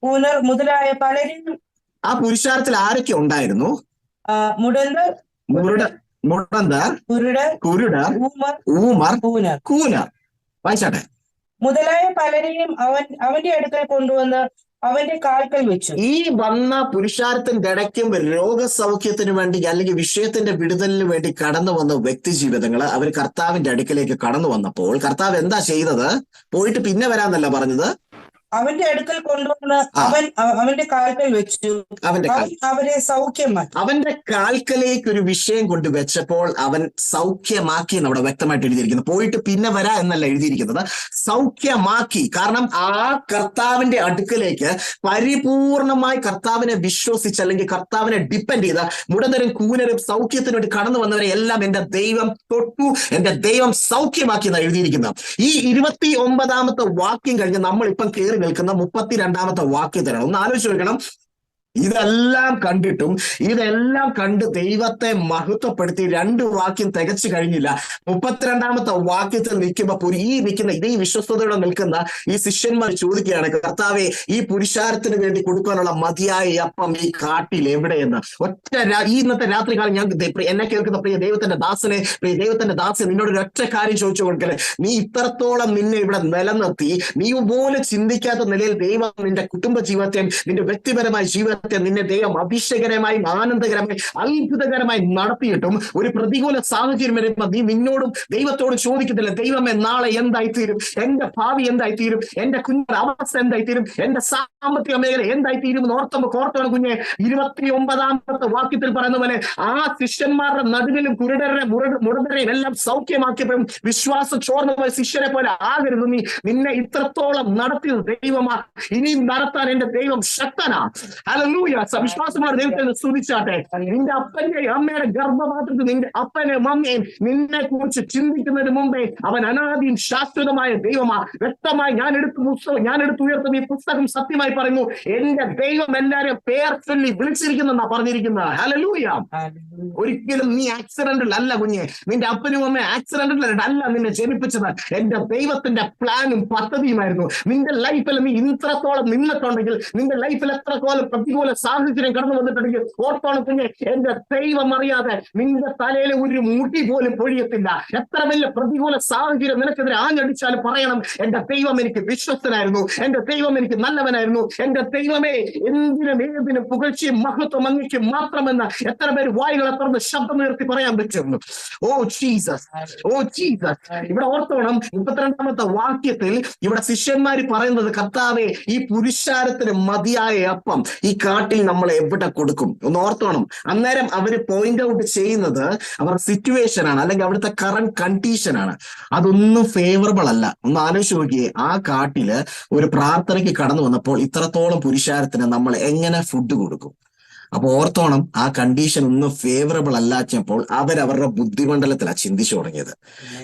ഊനർ മുതലായ പലരും. ആ പുരുഷാരത്തിൽ ആരൊക്കെ ഉണ്ടായിരുന്നു? മുടന്തർ, കുരുടർ, ഊമർ, കൂനർ. വായിച്ചാട്ടെ. മുതലായ പലരെയും അവന്റെ അടുക്കൽ കൊണ്ടുവന്ന് അവന്റെ കാൽക്കൽ വെച്ചു. ഈ വന്ന പുരുഷാരത്തിന്റെ ഇടയ്ക്കും രോഗസൗഖ്യത്തിന് വേണ്ടി അല്ലെങ്കിൽ വിഷയത്തിന്റെ വിടുതലിന് വേണ്ടി കടന്നു വന്ന വ്യക്തി ജീവിതങ്ങൾ അവർ കർത്താവിന്റെ അടുക്കലേക്ക് കടന്നു വന്നപ്പോൾ കർത്താവ് എന്താ ചെയ്തത്? പോയിട്ട് പിന്നെ വരാന്നല്ല പറഞ്ഞത്, അവന്റെ അടുക്കൽ കൊണ്ടുവന്ന് അവന്റെ കാൽക്കൽ വെച്ചു. അവൻ അവരെ സൗഖ്യമാക്കി. അവന്റെ കാൽക്കലേക്ക് ഒരു വിഷയം കൊണ്ട് വെച്ചപ്പോൾ അവൻ സൗഖ്യമാക്കി എന്ന് അവിടെ വ്യക്തമായിട്ട് എഴുതിയിരിക്കുന്നത്. പോയിട്ട് പിന്നെ വരാ എന്നല്ല എഴുതിയിരിക്കുന്നത്, സൗഖ്യമാക്കി. കാരണം ആ കർത്താവിന്റെ അടുക്കലേക്ക് പരിപൂർണമായി കർത്താവിനെ വിശ്വസിച്ച് അല്ലെങ്കിൽ കർത്താവിനെ ഡിപ്പെൻഡ് ചെയ്ത മുടന്തരും കൂനരും സൗഖ്യത്തിന് വേണ്ടി കടന്നു വന്നവരെ എല്ലാം എന്റെ ദൈവം തൊട്ടു, എന്റെ ദൈവം സൗഖ്യമാക്കി എന്നാണ് എഴുതിയിരിക്കുന്നത്. ഈ 29ാമത്തെ വാക്യം കഴിഞ്ഞ് നമ്മൾ ഇപ്പം കയറി നിൽക്കുന്ന 32ാമത്തെ വാക്യത്തിലാണ്. ഒന്ന് ആലോചിച്ച് നോക്കണം. ഇതെല്ലാം കണ്ടിട്ടും ഇതെല്ലാം കണ്ട് ദൈവത്തെ മഹത്വപ്പെടുത്തി 2 വാക്യം തികച്ചു കഴിഞ്ഞില്ല. 32ാമത്തെ വാക്യത്തിൽ നിൽക്കുമ്പോൾ ഈ നിൽക്കുന്ന ഇതേ വിശ്വസ്തയോടെ നിൽക്കുന്ന ഈ ശിഷ്യന്മാർ ചോദിക്കുകയാണ്, കർത്താവെ, ഈ പുരുഷാരത്തിന് വേണ്ടി കൊടുക്കാനുള്ള മതിയായ അപ്പം ഈ കാട്ടിൽ എവിടെയെന്ന്. ഈ ഇന്നത്തെ രാത്രികാലം ഞാൻ എന്നെ കേൾക്കുന്ന പ്രിയ ദൈവത്തിന്റെ ദാസനെ നിന്നോട് ഒരു ഒറ്റ കാര്യം ചോദിച്ചു കൊടുക്കലേ. നീ ഇത്രത്തോളം നിന്നെ ഇവിടെ നിലനിർത്തി, നീ പോലും ചിന്തിക്കാത്ത നിലയിൽ ദൈവം നിന്റെ കുടുംബ ജീവിതത്തെയും നിന്റെ വ്യക്തിപരമായ ജീവിതത്തെ നിന്നെ ദൈവം അഭിഷേകരമായി ആനന്ദകരമായി അത്ഭുതകരമായി നടത്തിയിട്ടും ഒരു പ്രതികൂല സാഹചര്യം വരുമ്പോൾ നീ നിന്നോടും ദൈവത്തോടും ചോദിക്കത്തില്ല, ദൈവമേ നാളെ എന്തായിത്തീരും, എന്റെ ഭാവി എന്തായിത്തീരും, എന്റെ കുഞ്ഞിന്റെ അവസ്ഥ എന്തായിത്തീരും, എന്റെ സാമ്പത്തിക മേഖല എന്തായിത്തീരും ഓർത്തോണം കുഞ്ഞെ. 29ാമത്തെ വാക്യത്തിൽ പറയുന്ന പോലെ ആ ശിഷ്യന്മാരുടെ നടുവിലും മുടന്തരെയും എല്ലാം സൗഖ്യമാക്കിയപ്പോഴും വിശ്വാസം ചോർന്ന പോലെ ശിഷ്യരെ പോലെ ആകരുത് നീ. നിന്നെ ഇത്രത്തോളം നടത്തിയത് ദൈവമാ, ഇനിയും നടത്താൻ എന്റെ ദൈവം ശക്തനാ. വിശ്വാസമാണ് ദൈവത്തെ സ്തുതിച്ചാട്ടെ. നിന്റെ അപ്പന്റെയും അമ്മയുടെ ഗർഭപാത്രത്തിൽ നിന്റെ അപ്പനെയും അമ്മയും നിന്നെ കുറിച്ച് ചിന്തിക്കുന്നതിന് മുമ്പേ അവൻ അനാദിയും ശാശ്വതമായ ദൈവമാ. വ്യക്തമായി ഞാൻ എടുത്ത് ഉയർത്തുന്ന ഈ പുസ്തകം സത്യമായി പറയുന്നു, എന്റെ ദൈവം എല്ലാവരെയും പേർ ചൊല്ലി വിളിച്ചിരിക്കുന്നെന്നാ പറഞ്ഞിരിക്കുന്നത്. ഹല്ലേലൂയ. ഒരിക്കലും നീ ആക്സിഡന്റിൽ അല്ല കുഞ്ഞെ, നിന്റെ അപ്പനും അമ്മയും ആക്സിഡന്റിൽ അല്ല നിന്നെ ജനിപ്പിച്ചത്. എന്റെ ദൈവത്തിന്റെ പ്ലാനും പദ്ധതിയുമായിരുന്നു. നിന്റെ ലൈഫിൽ നീ ഇത്രത്തോളം നിന്നിട്ടുണ്ടെങ്കിൽ, നിന്റെ ലൈഫിൽ എത്രത്തോളം പ്രതികൂല സാഹചര്യം കടന്നു വന്നിട്ടുണ്ടെങ്കിൽ ഓർത്തോണം കുഞ്ഞെ, എന്റെ ദൈവം അറിയാതെ നിന്റെ തലയിൽ ഒരു മുടി പോലും പൊഴിയത്തില്ല. എത്ര വലിയ പ്രതികൂല സാഹചര്യം നിനക്കെതിരെ ആഞ്ഞടിച്ചാലും പറയണം, എന്റെ ദൈവം എനിക്ക് വിശ്വസ്തനായിരുന്നു, എന്റെ ദൈവം എനിക്ക് നല്ലവനായിരുന്നു, എന്റെ ദൈവമേ എന്തിനും ഏതിനും പുകഴ്ചയും മഹത്വം അങ്ങേക്ക് മാത്രമെന്ന് എത്ര പേര് വായികളെ തുറന്ന് ശബ്ദമുയർത്തി പറയാൻ പറ്റുന്നു. Oh Jesus, oh Jesus. ഇവിടെ ഓർത്തോണം 32ാമത്തെ വാക്യത്തിൽ ഇവിടെ ശിഷ്യന്മാര് പറയുന്നത്, കർത്താവേ, ഈ പുരുഷാരത്തിന് മതിയായ അപ്പം ഈ കാട്ടിൽ നമ്മൾ എവിടെ കൊടുക്കും? ഒന്ന് ഓർത്തോണം. അന്നേരം അവര് പോയിന്റ് ഔട്ട് ചെയ്യുന്നത് അവരുടെ സിറ്റുവേഷൻ ആണ്, അല്ലെങ്കിൽ അവിടുത്തെ കറന്റ് കണ്ടീഷൻ ആണ്. അതൊന്നും ഫേവറബിൾ അല്ല. ഒന്ന് ആലോചിച്ച് നോക്കിയേ, ആ കാട്ടില് ഒരു പ്രാർത്ഥനയ്ക്ക് കടന്നു വന്നപ്പോൾ ഇത്രത്തോളം പുരുഷാരത്തിന് നമ്മൾ എങ്ങനെ ഫുഡ് കൊടുക്കും? അപ്പൊ ഓർത്തോണം, ആ കണ്ടീഷൻ ഒന്നും ഫേവറബിൾ അല്ലാച്ചപ്പോൾ അവരവരുടെ ബുദ്ധിമണ്ഡലത്തിലാണ് ചിന്തിച്ചു തുടങ്ങിയത്.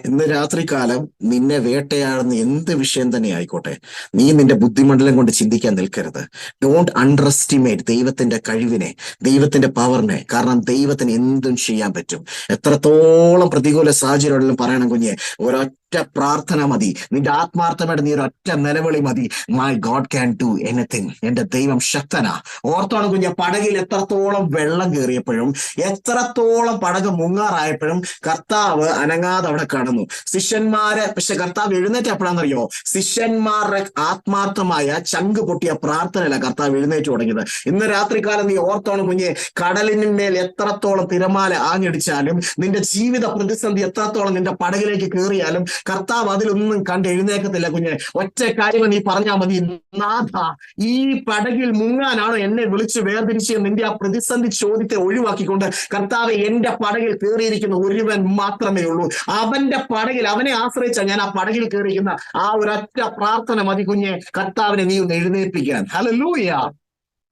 ഇന്ന് രാത്രികാലം നിന്നെ വേട്ടയാടുന്ന എന്ത് വിഷയം തന്നെ ആയിക്കോട്ടെ, നീ നിന്റെ ബുദ്ധിമണ്ഡലം കൊണ്ട് ചിന്തിക്കാൻ നിൽക്കരുത്. ഡോണ്ട് അണ്ടർ എസ്റ്റിമേറ്റ് ദൈവത്തിന്റെ കഴിവിനെ, ദൈവത്തിന്റെ പവറിനെ. കാരണം ദൈവത്തിന് എന്തും ചെയ്യാൻ പറ്റും. എത്രത്തോളം പ്രതികൂല സാഹചര്യം പറയണം കുഞ്ഞെ, ഒരൊറ്റ പ്രാർത്ഥന മതി, നിന്റെ ആത്മാർത്ഥമായിട്ട് നീ ഒരൊറ്റ നിലവിളി മതി. My God can do anything. എന്റെ ദൈവം ശക്തനാ. ഓർത്തോണം കുഞ്ഞെ, പടകിൽ എത്രത്തോളം വെള്ളം കയറിയപ്പോഴും, എത്രത്തോളം പടക് മുങ്ങാറായപ്പോഴും കർത്താവ് അനങ്ങാതെ അവിടെ കടന്നു. ശിഷ്യന്മാര് പക്ഷെ കർത്താവ് എഴുന്നേറ്റ് എപ്പോഴാണെന്നറിയോ? ശിഷ്യന്മാരുടെ ആത്മാർത്ഥമായ ചങ്ക് പൊട്ടിയ പ്രാർത്ഥനയല്ല കർത്താവ് എഴുന്നേറ്റ് തുടങ്ങിയത്. ഇന്ന് രാത്രികാലം നീ ഓർത്തോണം കുഞ്ഞെ, കടലിന്മേൽ എത്രത്തോളം തിരമാല ആഞ്ഞടിച്ചാലും, നിന്റെ ജീവിത പ്രതിസന്ധി എത്രത്തോളം നിന്റെ പടകിലേക്ക് കയറിയാലും കർത്താവ് അതിലൊന്നും കണ്ട് എഴുന്നേക്കത്തില്ല കുഞ്ഞെ. ഒറ്റ കാര്യം നീ പറഞ്ഞാൽ മതി, നാഥ, ഈ പടകിൽ മുങ്ങാനാണോ എന്നെ വിളിച്ച് വേർതിരിച്ച് നിന്റെ ആ പ്രതിസന്ധി ചോദ്യത്തെ ഒഴിവാക്കിക്കൊണ്ട് കർത്താവ് എന്റെ പടകിൽ കയറിയിരിക്കുന്ന ഒരുവൻ മാത്രമേ ഉള്ളൂ. അവന്റെ പടകിൽ, അവനെ ആശ്രയിച്ച ഞാൻ ആ പടകിൽ കയറിയിരിക്കുന്ന ആ ഒരൊറ്റ പ്രാർത്ഥന മതി കുഞ്ഞെ കർത്താവിനെ നീ ഒന്ന് എഴുന്നേൽപ്പിക്കാൻ. Hallelujah,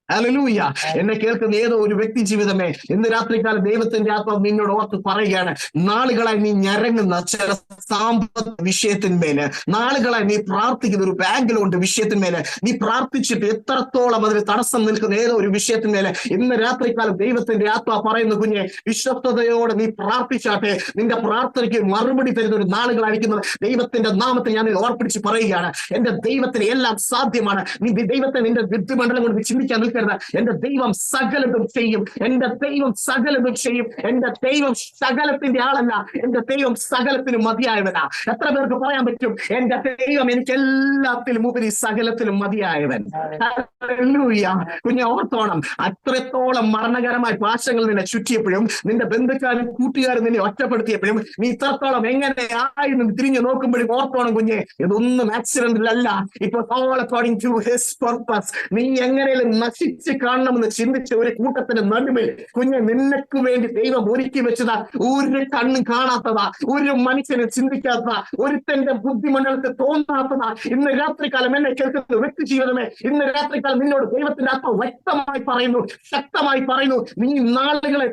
hallelujah. എന്നെ കേൾക്കുന്ന ഏതോ ഒരു വ്യക്തി ജീവിതമേ, ഇന്ന് രാത്രികാലം ദൈവത്തിന്റെ ആത്മാവ് നിന്നോട് ഓർത്ത് പറയുകയാണ്, നാളുകളായി നീ ഞരങ്ങുന്ന ചില സാമ്പത്തിക വിഷയത്തിന്മേല്, നാളുകളായി നീ പ്രാർത്ഥിക്കുന്ന ഒരു ബാങ്കിലുണ്ട് വിഷയത്തിന്മേല്, നീ പ്രാർത്ഥിച്ചിട്ട് എത്രത്തോളം അതിന് തടസ്സം നിൽക്കുന്ന ഏതോ ഒരു വിഷയത്തിന്മേല് ഇന്ന് രാത്രികാലം ദൈവത്തിന്റെ ആത്മാവ് പറയുന്ന കുഞ്ഞെ, വിശ്വസ്തയോടെ നീ പ്രാർത്ഥിച്ചാട്ടെ. നിന്റെ പ്രാർത്ഥനയ്ക്ക് മറുപടി തരുന്ന ഒരു നാളുകളായിരിക്കുന്നത് ദൈവത്തിന്റെ നാമത്തിൽ ഞാൻ ഓർപ്പിച്ച് പറയുകയാണ്. എന്റെ ദൈവത്തിന് എല്ലാം സാധ്യമാണ്. നീ ദൈവത്തെ നിന്റെ ബുദ്ധിമണ്ഡലം കൊണ്ട് ചിന്തിക്കാൻ നിൽക്കുക. കേൾക്കരുത്. എന്റെ ദൈവം സകലതും ചെയ്യും, എന്റെ ദൈവം സകലതും ചെയ്യും. എന്റെ ദൈവം സകലത്തിന്റെ ആളല്ല, എന്റെ ദൈവം സകലത്തിനും മതിയായവനാ. എത്ര പേർക്ക് പറയാൻ പറ്റും എന്റെ ദൈവം എനിക്ക് എല്ലാത്തിലും ഉപരി സകലത്തിലും മതിയായവൻ? ഹല്ലേലൂയ. കുഞ്ഞെ ഓർത്തോണം, അത്രത്തോളം മരണകരമായ പാശങ്ങൾ നിന്നെ ചുറ്റിയപ്പോഴും, നിന്റെ ബന്ധുക്കാരും കൂട്ടുകാരും നിന്നെ ഒറ്റപ്പെടുത്തിയപ്പോഴും, നീ ഇത്രത്തോളം എങ്ങനെയായിരുന്നു തിരിഞ്ഞു നോക്കുമ്പോഴും ഓർത്തോണം കുഞ്ഞെ, ഇതൊന്നും ആക്സിഡന്റിലല്ല. ഇപ്പൊ all according to his purpose. നീ എങ്ങനെയും നശിച്ച് കാണണമെന്ന് ചിന്തിച്ച ഒരു കൂട്ടത്തിന്റെ നടുവിൽ കുഞ്ഞെ നിനക്ക് വേണ്ടി ദൈവം ഒരുക്കി വെച്ചതാ. ഒരു കണ്ണും കാണാത്തതാ, ഒരു മനുഷ്യനെ ചിന്തിക്കാത്തതാ, ഒരുത്തന്റെ ബുദ്ധിമണ്ഡലത്തിൽ തോന്നാത്തതാ. ഇന്ന് രാത്രികാലം എന്നെ കേൾക്കുന്ന വ്യക്തി ജീവിതമേ, ഇന്ന് രാത്രികാലം നിന്നോട് ദൈവത്തിന്റെ ആത്മ വ്യക്തമായി പറയുന്നു, ശക്തമായി പറയുന്നു, നീ നാളുകളെ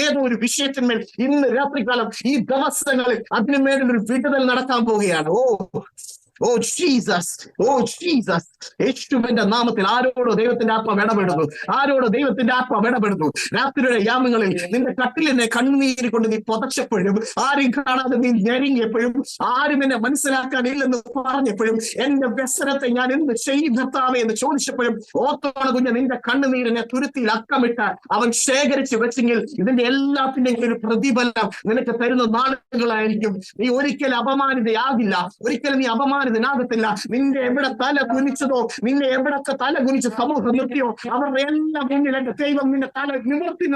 ഏതോ ഒരു വിഷയത്തിന്മേൽ ഇന്ന് രാത്രികാലം ഈ ദിവസങ്ങളിൽ അതിനുമേലൊരു വിടുതൽ നടക്കാൻ പോവുകയാണ്. Oh Jesus, oh Jesus. യേശുവിന്റെ നാമത്തിൽ ആരോടോ ദൈവത്തിന്റെ ആത്മാവ് ഇടപെടുന്നു, ആരോടോ ദൈവത്തിന്റെ ആത്മാവ് ഇടപെടുന്നു. രാത്രിയുടെ യാമങ്ങളിൽ നിന്റെ കട്ടിലിനെ കണ്ണുനീര് കൊണ്ട് നീ പുതച്ചപ്പോഴും, ആരും കാണാതെ നീ ഞെരുങ്ങിയപ്പോഴും, ആരും എന്നെ മനസ്സിലാക്കാനില്ലെന്ന് പറഞ്ഞപ്പോഴും, എന്റെ വ്യസനത്തെ ഞാൻ എന്ത് ചെയ്യും കർത്താവേ എന്ന് ചോദിച്ചപ്പോഴും ഓർത്തോണ കുഞ്ഞ്, നിന്റെ കണ്ണുനീരിനെ തുരുത്തിയിൽ അക്കമിട്ട് അവൻ ശേഖരിച്ച് വെച്ചെങ്കിൽ ഇതിന്റെ എല്ലാത്തിന്റെയും ഒരു പ്രതിഫലം നിനക്ക് തരുന്ന നാളുകളായിരിക്കും. നീ ഒരിക്കലും അപമാനിതയാകില്ല, ഒരിക്കലും നീ അപമാനിതനാകത്തില്ല. നിന്റെ എവിടെ തല കുനിച്ചതോ, നിന്നെ എവിടൊക്കെ തല കുനിച്ച് സമൂഹം നിർത്തിയോ, അവരുടെ എല്ലാം മുന്നിൽ എന്റെ ദൈവം നിന്റെ തല നിർത്തി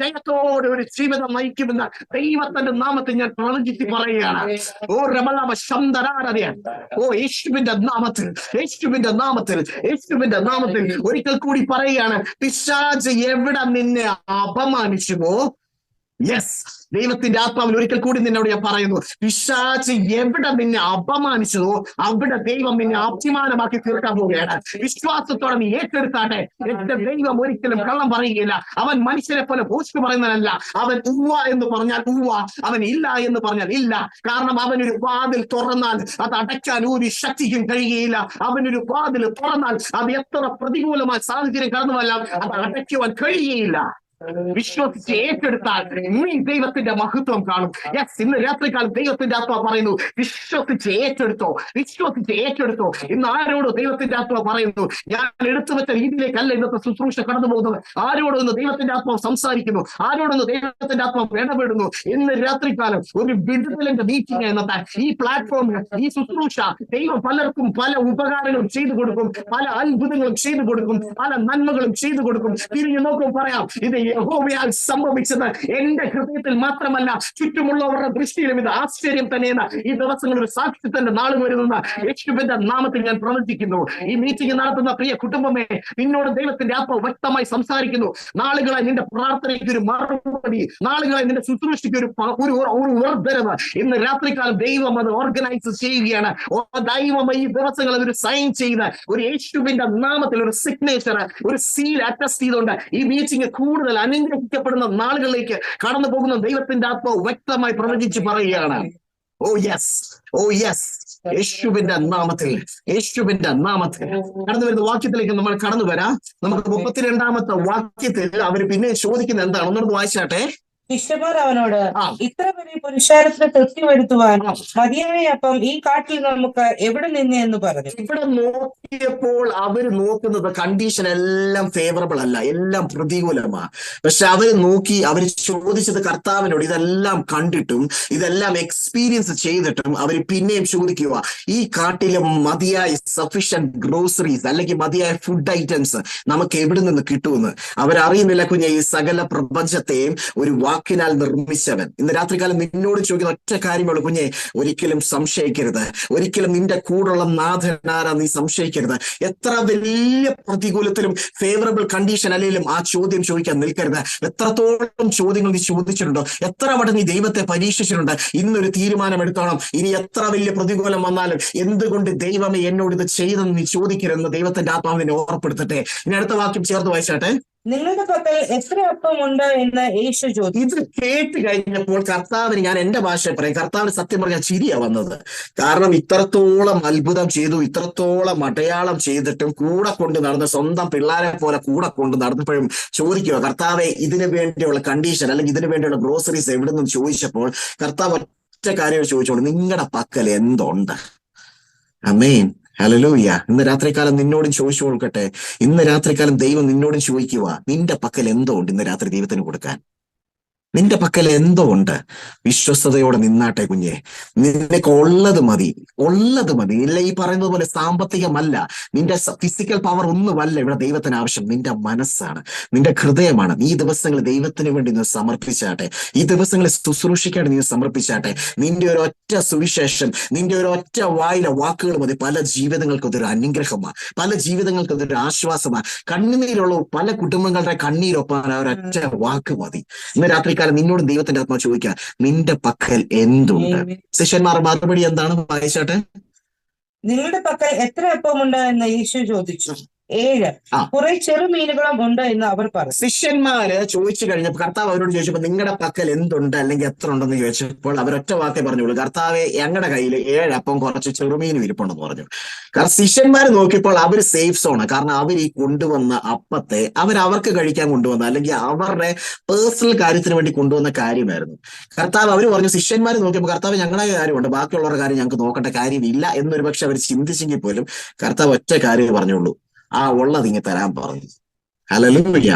ദൈവത്തോടെ ഒരു ജീവിതം നയിക്കുമെന്ന് ദൈവത്തിന്റെ നാമത്തിൽ ഞാൻ പ്രവചിച്ച് പറയുകയാണ്. ഓ രമലാമ ശബ്ദരാരതയാണ്. ഓ യേശുവിന്റെ നാമത്തിൽ, യേശുവിന്റെ നാമത്തിൽ, യേശുവിന്റെ നാമത്തിൽ ഒരിക്കൽ കൂടി പറയുകയാണ്, പിശാച് എവിടെ നിന്നെ അപമാനിച്ചുവോ, യെസ്, ദൈവത്തിന്റെ ആത്മാവിൽ ഒരിക്കൽ കൂടി നിന്നോട് ഞാൻ പറയുന്നു, പിശാച് എവിടെ നിന്നെ അപമാനിച്ചതോ അവിടെ ദൈവം നിന്നെ അഭിമാനമാക്കി തീർക്കാൻ പോവുകയാണ്. വിശ്വാസത്തോടെ നീ ഏറ്റെടുത്താട്ടെ. എന്റെ ദൈവം ഒരിക്കലും കള്ളം പറയുകയില്ല. അവൻ മനുഷ്യരെ പോലെ പോസ്റ്റ് പറയുന്നതല്ല. അവൻ ഉവ്വ എന്ന് പറഞ്ഞാൽ ഉവ്വ, അവൻ ഇല്ല എന്ന് പറഞ്ഞാൽ ഇല്ല. കാരണം അവനൊരു വാതിൽ തുറന്നാൽ അത് അടയ്ക്കാൻ ഒരു ശക്തിക്കും കഴിയുകയില്ല. അവനൊരു വാതിൽ തുറന്നാൽ അത് എത്ര പ്രതികൂലമായ സാഹചര്യം കടന്നുവല്ല അത് അടയ്ക്കുവാൻ കഴിയുകയില്ല. വിശ്വസിച്ച് ഏറ്റെടുത്താൽ നീ ദൈവത്തിന്റെ മഹത്വം കാണും. യെസ്, ഇന്ന് രാത്രികാലം ദൈവത്തിന്റെ ആത്മാ പറയുന്നു, വിശ്വസിച്ച് ഏറ്റെടുത്തോ, വിശ്വസിച്ച് ഏറ്റെടുത്തോ. ഇന്ന് ആരോടോ ദൈവത്തിന്റെ ആത്മാ പറയുന്നു, ഞാൻ എടുത്തു വെച്ച രീതിയിലേക്കല്ല ഇന്നത്തെ ശുശ്രൂഷ കടന്നു പോകുന്നത്. ആരോടോ ഇന്ന് ദൈവത്തിന്റെ ആത്മാവ് സംസാരിക്കുന്നു, ആരോടൊന്ന് ദൈവത്തിന്റെ ആത്മാവ് ഇടപെടുന്നു. ഇന്ന് രാത്രികാലം ഒരു വിടുതലിന്റെ മീറ്റിംഗ് എന്നത്തെ ഈ പ്ലാറ്റ്ഫോമിൽ ഈ ശുശ്രൂഷ ദൈവം പലർക്കും പല ഉപകാരങ്ങളും ചെയ്തു കൊടുക്കും, പല അത്ഭുതങ്ങളും ചെയ്തു കൊടുക്കും, പല നന്മകളും ചെയ്തു കൊടുക്കും. തിരിഞ്ഞു നോക്കും പറയാം, ഇത് യഹോവയാൽ സംഭവിച്ചത് എന്റെ ഹൃദയത്തിൽ മാത്രമല്ല ചുറ്റുമുള്ളവരുടെ ദൃഷ്ടിയിലും ഇത് ആശ്ചര്യം തന്നെയെന്ന് ഈ ദിവസങ്ങളിൽ ഒരു സാക്ഷ്യത്തിന്റെ നാൾ വരുന്ന യേശുവിന്റെ നാമത്തിൽ ഞാൻ പ്രവചിക്കുന്നു. ഈ മീറ്റിംഗ് നടത്തുന്ന പ്രിയ കുടുംബമേ, നിന്നോട് ദൈവത്തിന്റെ ആത്മാവ് വ്യക്തമായി സംസാരിക്കുന്നു. നാളുകളായി നിന്റെ പ്രാർത്ഥനയ്ക്ക് ഒരു മറുപടി, നാളുകളായി നിന്റെ ശുശ്രൂഷയ്ക്ക് ഒരു വർദ്ധനവ് ഇന്ന് രാത്രികാലം ദൈവം അത് ഓർഗനൈസ് ചെയ്യുകയാണ്. ദൈവം ഈ ദിവസങ്ങൾ അതൊരു സൈൻ ചെയ്ത് ഒരു യേശുവിന്റെ നാമത്തിൽ ഒരു സിഗ്നേച്ചർ, ഒരു സീൽ അറ്റസ്റ്റ് ചെയ്തുകൊണ്ട് ഈ മീറ്റിംഗ് കൂടുതൽ അനുഗ്രഹിക്കപ്പെടുന്ന നാളുകളിലേക്ക് കടന്നു പോകുന്ന ദൈവത്തിന്റെ ആത്മാവ് വ്യക്തമായി പ്രവചിച്ച് പറയുകയാണ്. ഓ യെസ്, ഓ യെസ്, യേശുവിന്റെ നാമത്തിൽ, യേശുവിന്റെ നാമത്തിൽ. കടന്നു വരുന്ന വാക്യത്തിലേക്ക് നമ്മൾ കടന്നു വരാം. നമുക്ക് 32-ാമത്തെ വാക്യത്തിൽ അവർ പിന്നെ ചോദിക്കുന്നത് എന്താണ്? ഒന്നുകൂടെ വായിച്ചാട്ടെ. ശിഷ്യന്മാർ അവനോട്, ഇത്ര വലിയ പുരുഷാരത്തിന് തൃപ്തി വരുത്തുവാൻ മതിയായ അപ്പം ഈ കാട്ടിൽ നമുക്ക് എവിടെ നിന്ന് എന്ന് പറഞ്ഞു. ഇവിടെ നോക്കിയപ്പോൾ അവർ നോക്കുന്നത് കണ്ടീഷൻ എല്ലാം ഫേവറബിൾ അല്ല, എല്ലാം പ്രതികൂലമാണ്. പക്ഷെ അവര് നോക്കി, അവർ ചോദിച്ചത് കർത്താവിനോട്. ഇതെല്ലാം കണ്ടിട്ടും ഇതെല്ലാം എക്സ്പീരിയൻസ് ചെയ്തിട്ടും അവർ പിന്നെയും ചോദിക്കുക, ഈ കാട്ടിലെ മതിയായ സഫിഷ്യന്റ് ഗ്രോസറീസ് അല്ലെങ്കിൽ മതിയായ ഫുഡ് ഐറ്റംസ് നമുക്ക് എവിടെ നിന്ന് കിട്ടുമെന്ന് അവരറിയുന്നില്ല. കുഞ്ഞെ, ഈ സകല പ്രപഞ്ചത്തെയും ഒരു വാക്കിനാൽ നിർമ്മിച്ചവൻ. ഇന്ന് രാത്രികാലം നിന്നോട് ചോദിക്കുന്ന ഒറ്റ കാര്യമുള്ളൂ കുഞ്ഞെ, ഒരിക്കലും സംശയിക്കരുത്. ഒരിക്കലും നിന്റെ കൂടുള്ള നാഥനാരാ നീ സംശയിക്കരുത്. എത്ര വലിയ പ്രതികൂലത്തിലും ഫേവറബിൾ കണ്ടീഷൻ അല്ലെങ്കിലും ആ ചോദ്യം ചോദിക്കാൻ നിൽക്കരുത്. എത്രത്തോളം ചോദ്യങ്ങൾ നീ ചോദിച്ചിട്ടുണ്ടോ, എത്ര വട്ടം നീ ദൈവത്തെ പരീക്ഷിച്ചിട്ടുണ്ട്. ഇന്നൊരു തീരുമാനം എടുത്തോണം. ഇനി എത്ര വലിയ പ്രതികൂലം വന്നാലും എന്തുകൊണ്ട് ദൈവമേ എന്നോട് ഇത് ചെയ്തെന്ന് നീ ചോദിക്കരുതെന്ന് ദൈവത്തിന്റെ ആത്മാവ് നിന്നെ ഓർപ്പെടുത്തട്ടെ. ഇനി അടുത്ത വാക്യം ചേർത്ത് വായിച്ചാട്ടെ. നിങ്ങളുടെ പക്കൽ എത്ര അപ്പമുണ്ട് എന്ന് യേശു ചോദിച്ചു. ഇത് കേട്ട് കഴിഞ്ഞപ്പോൾ കർത്താവിന്, ഞാൻ എന്റെ ഭാഷ പറയും, കർത്താവിന് സത്യം പറഞ്ഞാൽ ചിരിയാ വന്നത്. കാരണം ഇത്രത്തോളം അത്ഭുതം ചെയ്തു, ഇത്രത്തോളം അടയാളം ചെയ്തിട്ടും കൂടെ കൊണ്ട് നടന്ന് സ്വന്തം പിള്ളേരെ പോലെ കൂടെ കൊണ്ട് നടന്നപ്പോഴും ചോദിക്കുക, കർത്താവെ ഇതിനു വേണ്ടിയുള്ള കണ്ടീഷൻ അല്ലെങ്കിൽ ഇതിനു വേണ്ടിയുള്ള ഗ്രോസറീസ് എവിടെ നിന്നും ചോദിച്ചപ്പോൾ കർത്താവ് ഒറ്റ കാര്യം ചോദിച്ചോളൂ, നിങ്ങളുടെ പക്കൽ എന്തുണ്ട്? ആമേൻ. ഹല്ലേലൂയ. ഇന്ന് രാത്രികാലം നിന്നോടും ചോദിച്ചു കൊടുക്കട്ടെ. ഇന്ന് രാത്രികാലം ദൈവം നിന്നോടും ചോദിക്കുക, നിന്റെ പക്കൽ എന്തോ ഉണ്ട് ഇന്ന് രാത്രി ദൈവത്തിന് കൊടുക്കാൻ? നിന്റെ പക്കൽ എന്തോ ഉണ്ട്? വിശ്വസ്തയോടെ നിന്നാട്ടെ കുഞ്ഞെ. നിനക്ക് ഉള്ളത് മതി, ഉള്ളത് മതി. ഇല്ല, ഈ പറയുന്നത് പോലെ സാമ്പത്തികമല്ല, നിന്റെ ഫിസിക്കൽ പവർ ഒന്നുമല്ല ഇവിടെ ദൈവത്തിന് ആവശ്യം. നിന്റെ മനസ്സാണ്, നിന്റെ ഹൃദയമാണ്. ഈ ദിവസങ്ങൾ ദൈവത്തിന് വേണ്ടി നീ സമർപ്പിച്ചാട്ടെ. ഈ ദിവസങ്ങളിൽ ശുശ്രൂഷിക്കാണ്ട് നീ സമർപ്പിച്ചാട്ടെ. നിന്റെ ഒരു ഒറ്റ സുവിശേഷം, നിന്റെ ഒരു ഒറ്റ വായിലെ വാക്കുകൾ മതി പല ജീവിതങ്ങൾക്ക് അതൊരു അനുഗ്രഹമാണ്, പല ജീവിതങ്ങൾക്ക് അതൊരു ആശ്വാസമാണ്. കണ്ണുനീരുള്ള പല കുടുംബങ്ങളുടെ കണ്ണീരൊപ്പാൻ ആ ഒരൊറ്റ വാക്ക് മതി. ഇന്ന് രാത്രി നിന്നോട് ദൈവത്തിന്റെ ആത്മാവ് ചോദിക്കുക, നിന്റെ പക്കൽ എന്തുണ്ട്? ശിഷ്യന്മാർ മറുപടി എന്താണ്? വായിച്ചാട്ടെ. നിങ്ങളുടെ പക്കൽ എത്ര അപ്പമുണ്ട് എന്ന് യേശു ചോദിച്ചു. 7. കുറെ ചെറുമീനുകളും ഉണ്ട് എന്ന് അവർ പറഞ്ഞു. ശിഷ്യന്മാര് ചോദിച്ചു കഴിഞ്ഞപ്പോൾ കർത്താവ് അവരോട് ചോദിച്ചപ്പോൾ നിങ്ങളുടെ പക്കൽ എന്തുണ്ട് അല്ലെങ്കിൽ എത്ര ഉണ്ടെന്ന് ചോദിച്ചപ്പോൾ അവരൊറ്റ വാക്കേ പറഞ്ഞോളൂ, കർത്താവെ ഞങ്ങളുടെ കയ്യിൽ 7 അപ്പം കുറച്ച് ചെറുമീനും ഇരിപ്പുണ്ടെന്ന് പറഞ്ഞു. കാരണം ശിഷ്യന്മാർ നോക്കിയപ്പോൾ അവർ സേഫ് സോണ്. കാരണം അവർ ഈ കൊണ്ടുവന്ന അപ്പത്തെ അവർക്ക് കഴിക്കാൻ കൊണ്ടുവന്ന അല്ലെങ്കിൽ അവരുടെ പേഴ്സണൽ കാര്യത്തിന് വേണ്ടി കൊണ്ടുവന്ന കാര്യമായിരുന്നു. കർത്താവ് അവർ പറഞ്ഞു, ശിഷ്യന്മാർ നോക്കിയപ്പോൾ കർത്താവ് ഞങ്ങളുടെ കാര്യമുണ്ട്, ബാക്കിയുള്ളവരുടെ കാര്യം ഞങ്ങൾക്ക് നോക്കേണ്ട കാര്യമില്ല എന്നൊരു പക്ഷെ അവർ ചിന്തിച്ചെങ്കിൽ പോലും കർത്താവ് ഒറ്റ കാര്യം പറഞ്ഞുള്ളൂ, ഉള്ളത് ഇങ്ങ് തരാൻ പറഞ്ഞു. ഹല്ലേലൂയ.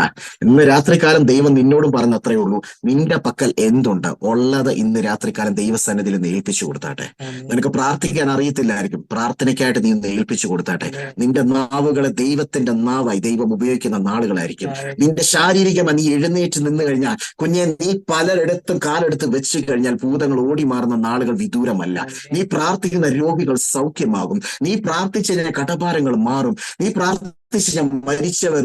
ഇന്ന് രാത്രികാലം ദൈവം നിന്നോടും പറഞ്ഞ അത്രയേ ഉള്ളൂ, നിന്റെ പക്കൽ എന്തുണ്ട് ഉള്ളത് ഇന്ന് രാത്രികാലം ദൈവസന്നിധിയിൽ നിന്ന് ഏൽപ്പിച്ചു കൊടുത്താട്ടെ. നിനക്ക് പ്രാർത്ഥിക്കാൻ അറിയത്തില്ലായിരിക്കും, പ്രാർത്ഥനയ്ക്കായിട്ട് നീ ഒന്ന് ഏൽപ്പിച്ചു കൊടുത്താട്ടെ. നിന്റെ നാവുകളെ ദൈവത്തിന്റെ നാവായി ദൈവം ഉപയോഗിക്കുന്ന നാളുകളായിരിക്കും. നിന്റെ ശാരീരികമായി നീ എഴുന്നേറ്റ് നിന്ന് കഴിഞ്ഞാൽ കുഞ്ഞെ, നീ പലരിടത്തും കാലെടുത്ത് വെച്ച് കഴിഞ്ഞാൽ ഭൂതങ്ങൾ ഓടി മാറുന്ന നാളുകൾ വിദൂരമല്ല. നീ പ്രാർത്ഥിക്കുന്ന രോഗികൾ സൗഖ്യമാകും, നീ പ്രാർത്ഥിച്ചതിന്റെ കടഭാരങ്ങൾ മാറും, നീ മരിച്ചവർ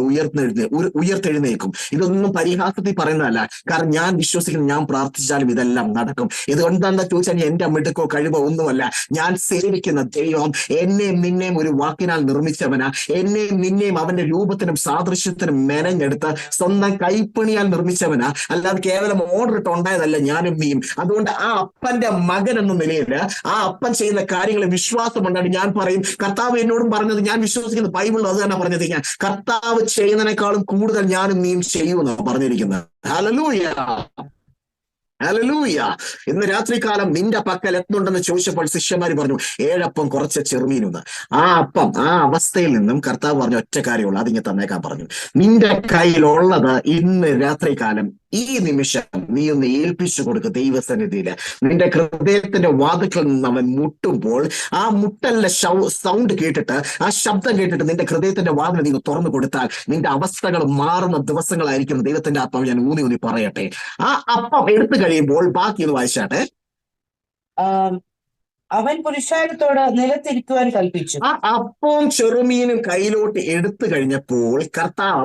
ഉയർത്തെഴുന്നേക്കും. ഇതൊന്നും പരിഹാസത്തിൽ പറയുന്നതല്ല. കാരണം ഞാൻ വിശ്വസിക്കുന്നു, ഞാൻ പ്രാർത്ഥിച്ചാലും ഇതെല്ലാം നടക്കും. ഇതുകൊണ്ടാണെന്ന് ചോദിച്ചാൽ എന്റെ മിടുക്കോ കഴിവോ ഒന്നുമല്ല. ഞാൻ സേവിക്കുന്ന ദൈവം എന്നെയും നിന്നെയും ഒരു വാക്കിനാൽ നിർമ്മിച്ചവനാ. എന്നെയും നിന്നെയും അവന്റെ രൂപത്തിനും സാദൃശ്യത്തിനും മെനഞ്ഞെടുത്ത് സ്വന്തം കൈപ്പണിയാൽ നിർമ്മിച്ചവനാ. അല്ലാതെ കേവലം ഓർഡർ ഇട്ട് ഉണ്ടായതല്ല ഞാനും നീയും. അതുകൊണ്ട് ആ അപ്പന്റെ മകൻ എന്ന നിലയിൽ ആ അപ്പൻ ചെയ്യുന്ന കാര്യങ്ങളിൽ വിശ്വാസമുണ്ടാണ്. ഞാൻ പറയും, കർത്താവ് എന്നോടും പറഞ്ഞത് ഞാൻ വിശ്വസിക്കുന്ന ബൈബിളിൽ അത് തന്നെ പറഞ്ഞത്, കർത്താവ് ചെയ്യുന്നതിനേക്കാളും കൂടുതൽ ഞാനും നീയും ചെയ്യുമെന്നാണ് പറഞ്ഞിരിക്കുന്നത്. Hallelujah, hallelujah. ഇന്ന് രാത്രികാലം നിന്റെ പക്കൽ എത്തുന്നുണ്ടെന്ന് ചോദിച്ചപ്പോൾ ശിഷ്യന്മാർ പറഞ്ഞു 7 അപ്പം കുറച്ച് ചെറുമീനെന്ന്. ആ അവസ്ഥയിൽ നിന്നും കർത്താവ് പറഞ്ഞ ഒറ്റ കാര്യമുള്ളൂ, അതിങ്ങ് തന്നേക്കാൻ പറഞ്ഞു. നിന്റെ കയ്യിലുള്ളത് ഇന്ന് രാത്രികാലം ഈ നിമിഷം നീ ഒന്ന് ഏൽപ്പിച്ചു കൊടുക്കുക ദൈവസന്നിധിയില്. നിന്റെ ഹൃദയത്തിന്റെ വാതിൽക്കൽ നിന്ന് അവൻ മുട്ടുമ്പോൾ ആ മുട്ടലിന്റെ സൗണ്ട് കേട്ടിട്ട്, ആ ശബ്ദം കേട്ടിട്ട് നിന്റെ ഹൃദയത്തിന്റെ വാതിൽ നീ തുറന്നു കൊടുത്താൽ നിന്റെ അവസ്ഥകൾ മാറുന്ന ദിവസങ്ങളായിരിക്കും. ദൈവത്തിന്റെ ആത്മാവ് ഞാൻ ഊന്നി പറയട്ടെ. ആ അപ്പം എടുത്തു കഴിയുമ്പോൾ ബാക്കി ഒന്ന് വായിച്ചാട്ടെ. അവൻ പുരുഷാരത്തോട് നിലത്തിരിക്കുവാൻ കൽപ്പിച്ചു. ആ അപ്പവും ചെറുമീനും കയ്യിലോട്ട് എടുത്തു കഴിഞ്ഞപ്പോൾ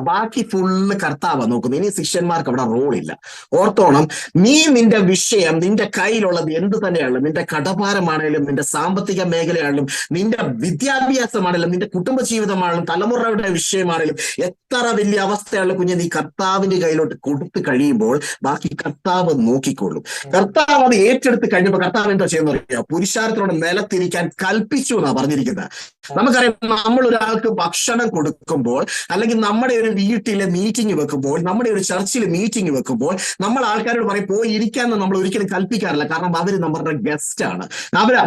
ബാക്കി ഫുള്ള് കർത്താവ് നോക്കുന്നു. ഇനി ശിഷ്യന്മാർക്ക് അവിടെ റോളില്ല. ഓർത്തോണം, നീ നിന്റെ വിഷയം, നിന്റെ കയ്യിലുള്ളത് എന്ത് തന്നെയാണെങ്കിലും, നിന്റെ കടഭാരമാണെങ്കിലും, നിന്റെ സാമ്പത്തിക മേഖലയാണെങ്കിലും, നിന്റെ വിദ്യാഭ്യാസമാണെങ്കിലും, നിന്റെ കുടുംബജീവിതമാണെങ്കിലും, തലമുറയുടെ വിഷയമാണെങ്കിലും, എത്ര വലിയ അവസ്ഥയുള്ള കുഞ്ഞ് നീ കർത്താവിന്റെ കയ്യിലോട്ട് കൊടുത്തു കഴിയുമ്പോൾ ബാക്കി കർത്താവ് നോക്കിക്കൊള്ളും. കർത്താവ് അത് ഏറ്റെടുത്ത് കഴിഞ്ഞപ്പോൾ കർത്താവ് എന്താ ചെയ്യുന്ന പറയാ, പുരുഷാരത്തോട് നിലത്തിരിക്കാൻ കൽപ്പിച്ചു എന്നാ പറഞ്ഞിരിക്കുന്നത്. നമുക്കറിയാം, നമ്മൾ ഒരാൾക്ക് ഭക്ഷണം കൊടുക്കുമ്പോൾ അല്ലെങ്കിൽ നമ്മുടെ ഒരു വീട്ടിലെ മീറ്റിംഗ് വെക്കുമ്പോൾ, നമ്മുടെ ഒരു ചർച്ചിൽ മീറ്റിംഗ് വെക്കുമ്പോൾ നമ്മൾ ആൾക്കാരോട് പറയും പോയി ഇരിക്കാന്ന് നമ്മൾ ഒരിക്കലും കൽപ്പിക്കാറില്ല. കാരണം അവർ നമ്മുടെ ഗസ്റ്റ് ആണ്.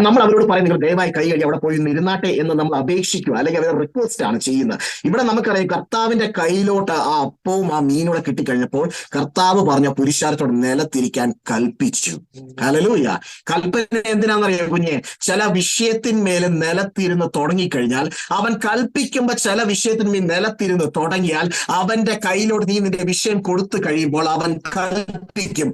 നമ്മൾ അവരോട് പറയും നിങ്ങൾ ദയവായി കൈ കഴിയും അവിടെ പോയി ഇരുന്നാട്ടെ എന്ന് നമ്മൾ അപേക്ഷിക്കുക, അല്ലെങ്കിൽ അവർ റിക്വസ്റ്റ് ആണ് ചെയ്യുന്നത്. ഇവിടെ നമുക്കറിയാം, കർത്താവിന്റെ കയ്യിലോട്ട് ആ അപ്പവും ആ മീനൂടെ കിട്ടിക്കഴിഞ്ഞപ്പോൾ കർത്താവ് പറഞ്ഞ പുരുഷാരത്തോട് നിലത്തിരിക്കാൻ കൽപ്പിച്ചു. ഹല്ലേലൂയ. കൽപ്പന എന്തിനാണെന്നറിയാം കുഞ്ഞെ? ചില വിഷയത്തിന്മേൽ നിലത്തിരുന്ന് തുടങ്ങിക്കഴിഞ്ഞാൽ, അവൻ കൽപ്പിക്കുമ്പോ ചില വിഷയത്തിന്മേൽ നിലത്തിരുന്ന് തുടങ്ങിയാൽ അവന്റെ കയ്യിലോട്ട് നീ നിന്റെ വിഷയം കൊടുത്തു കഴിയുമ്പോൾ അവൻ കൽപ്പിക്കും.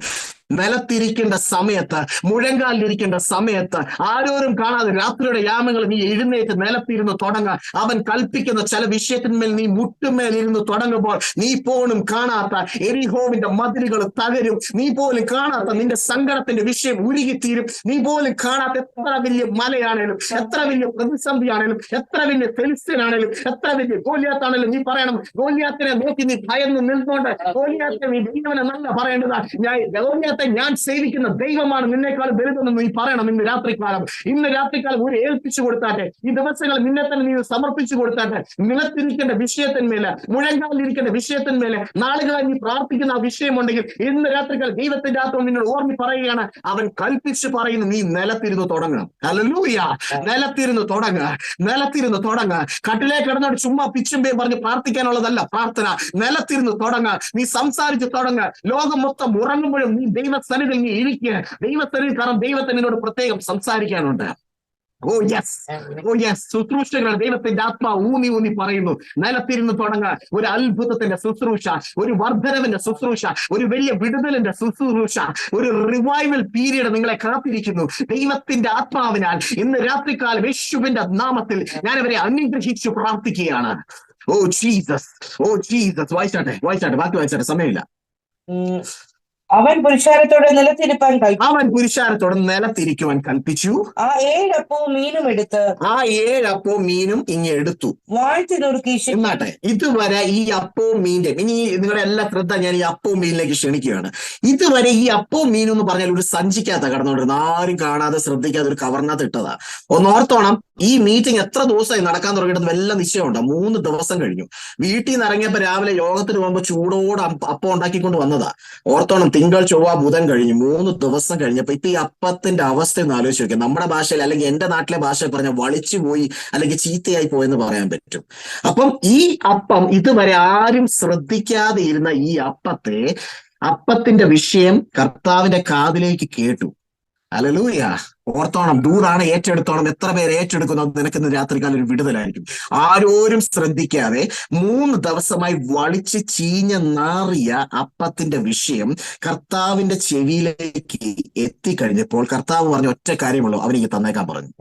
നിലത്തിരിക്കേണ്ട സമയത്ത്, മുഴങ്കാലിലിരിക്കേണ്ട സമയത്ത്, ആരോരും കാണാതെ രാത്രിയുടെ യാമങ്ങൾ നീ എഴുന്നേറ്റ് നിലത്തിരുന്ന് തുടങ്ങാൻ അവൻ കൽപ്പിക്കുന്ന ചില വിഷയത്തിന്മേൽ നീ മുട്ടുമേൽ ഇരുന്ന് തുടങ്ങുമ്പോൾ നീ പോലും കാണാത്ത എരിഹോവിന്റെ മതിലുകൾ തകരും. നീ പോലും കാണാത്ത നിന്റെ സങ്കടത്തിന്റെ വിഷയം ഉരുകിത്തീരും. നീ പോലും കാണാത്ത എത്ര വലിയ മലയാണേലും, എത്ര വലിയ പ്രതിസന്ധിയാണേലും, എത്ര വലിയ ഫെലിസ്തീനാണേലും, എത്ര വലിയ ഗോലിയാത്താണേലും നീ പറയണം, ഗോലിയാത്തിനെ നോക്കി നീ ഭയന്ന് നിന്നുകൊണ്ട് ഗോലിയാത്തിനെ നീ ദൈവനെ നല്ല പറയേണ്ടതാ. ഞാൻ ദൈവത്തെ ഞാൻ സേവിക്കുന്ന ദൈവമാണ് നിന്നേക്കാൾ വലുതെന്ന് നീ പറയണം. ഇന്ന് രാത്രികാലം ഒരു ഏൽപ്പിച്ചു കൊടുത്താട്ടെ. ഈ ദിവസങ്ങൾ നിന്നെ തന്നെ നീ സമർപ്പിച്ചു കൊടുത്താട്ടെ. നിലത്തിരിക്കേണ്ട വിഷയത്തിന്മേലെ, മുഴങ്കാലിരിക്കേണ്ട വിഷയത്തിന്മേലെ, നാളുകളായി നീ പ്രാർത്ഥിക്കുന്ന ആ വിഷയമുണ്ടെങ്കിൽ ഇന്ന് രാത്രികാലം ദൈവത്തിന്റെ ആത്മാവ് നിന്നോട് ഓർമ്മി പറയുകയാണ്. അവൻ കൽപ്പിച്ച് പറയുന്നു, നീ നിലത്തിരുന്ന് തുടങ്ങണം. ഹല്ലേലൂയ. നിലത്തിരുന്ന് തുടങ്ങുക. കട്ടിലേ കിടന്നോട് ചുമ്മാ പിച്ചുമ്പേയും പറഞ്ഞ് പ്രാർത്ഥിക്കാനുള്ളതല്ല പ്രാർത്ഥന. നിലത്തിരുന്ന് തുടങ്ങുക. നീ സംസാരിച്ച് തുടങ്ങുക. ലോകം മൊത്തം ഉറങ്ങുമ്പോഴും നീ ദൈവസന്നിധിയിൽ നീ ഇരിക്കുക. ദൈവസന്നിധി, കാരണം ദൈവത്തിന് നിന്നോട് പ്രത്യേകം സംസാരിക്കാനുണ്ട്. ഓ യെസ്, ശുശ്രൂഷകളാണ്. ദൈവത്തിന്റെ ആത്മാവ് ഊന്നി പറയുന്നു, നിലത്തിരുന്ന് തുടങ്ങുക. ഒരു അത്ഭുതത്തിന്റെ ശുശ്രൂഷ, ഒരു വർദ്ധനവിന്റെ ശുശ്രൂഷ, ഒരു വലിയ വിടുതലിന്റെ ശുശ്രൂഷ, ഒരു റിവൈവൽ പീരീഡ് നിങ്ങളെ കാത്തിരിക്കുന്നു. ദൈവത്തിന്റെ ആത്മാവിനാൽ ഇന്ന് രാത്രികാലം യേശുവിന്റെ നാമത്തിൽ ഞാൻ അവരെ അനുഗ്രഹിച്ചു പ്രാർത്ഥിക്കുകയാണ്. Oh Jesus. വായിച്ചാട്ടെ, ബാക്കി വായിച്ചാട്ടെ, സമയമില്ല. അവൻ പുരുഷാരത്തോടെ നിലത്തിരിക്കുവാൻ കൽപ്പിച്ചു. ആ 7 അപ്പവും മീനും എടുത്തു, വാഴ്ത്തി നുറുക്കി. എന്നാട്ടെ, ഇതുവരെ ഈ അപ്പവും മീൻ്റെ, ഇനി നിങ്ങളുടെ എല്ലാ ശ്രദ്ധ ഞാൻ ഈ അപ്പവും മീനിലേക്ക് ക്ഷണിക്കുകയാണ്. ഇതുവരെ ഈ അപ്പവും മീനും എന്ന് പറഞ്ഞാൽ ഒരു സഞ്ചിക്കകത്ത കടന്നുകൊണ്ടിരുന്ന, ആരും കാണാതെ ശ്രദ്ധിക്കാതെ ഒരു കവറിനകത്ത് ഇട്ടതാ. ഒന്നോർത്തോണം, ഈ മീറ്റിംഗ് എത്ര ദിവസമായി നടക്കാൻ തുടങ്ങിയിട്ട് വല്ല നിശ്ചയമുണ്ടോ? 3 ദിവസം കഴിഞ്ഞു. വീട്ടിൽ നിന്ന് ഇറങ്ങിയപ്പോ രാവിലെ യോഗത്തിന് പോകുമ്പോൾ ചൂടോട് അപ്പം ഉണ്ടാക്കിക്കൊണ്ട് വന്നതാ. ഓർത്തോണം, തിങ്കൾ, ചൊവ്വ, ബുധൻ കഴിഞ്ഞു. 3 ദിവസം കഴിഞ്ഞപ്പോ ഇപ്പൊ ഈ അപ്പത്തിന്റെ അവസ്ഥ ഒന്ന് ആലോചിച്ച് നോക്കുക. നമ്മുടെ ഭാഷയിൽ, അല്ലെങ്കിൽ എന്റെ നാട്ടിലെ ഭാഷയിൽ പറഞ്ഞാൽ വളിച്ചു പോയി, അല്ലെങ്കിൽ ചീത്തയായി പോയെന്ന് പറയാൻ പറ്റും. അപ്പം ഈ അപ്പം ഇതുവരെ ആരും ശ്രദ്ധിക്കാതെ ഇരുന്ന ഈ അപ്പത്തിന്റെ വിഷയം കർത്താവിന്റെ കാതിലേക്ക് കേട്ടു. ഹല്ലേലൂയ. ഓർത്തോണം, ദൂതാണ് ഏറ്റെടുത്തോണം. എത്ര പേര് ഏറ്റെടുക്കുന്നത് നിനക്കിന്ന് രാത്രികാലം ഒരു വിടുതലായിരിക്കും. ആരോരും ശ്രദ്ധിക്കാതെ 3 ദിവസമായി വളിച്ച് ചീഞ്ഞ നാറിയ അപ്പത്തിന്റെ വിഷയം കർത്താവിന്റെ ചെവിയിലേക്ക് എത്തിക്കഴിഞ്ഞപ്പോൾ കർത്താവ് പറഞ്ഞ ഒറ്റ കാര്യമുള്ളൂ, അവനിക്ക് തന്നേക്കാൻ പറഞ്ഞു.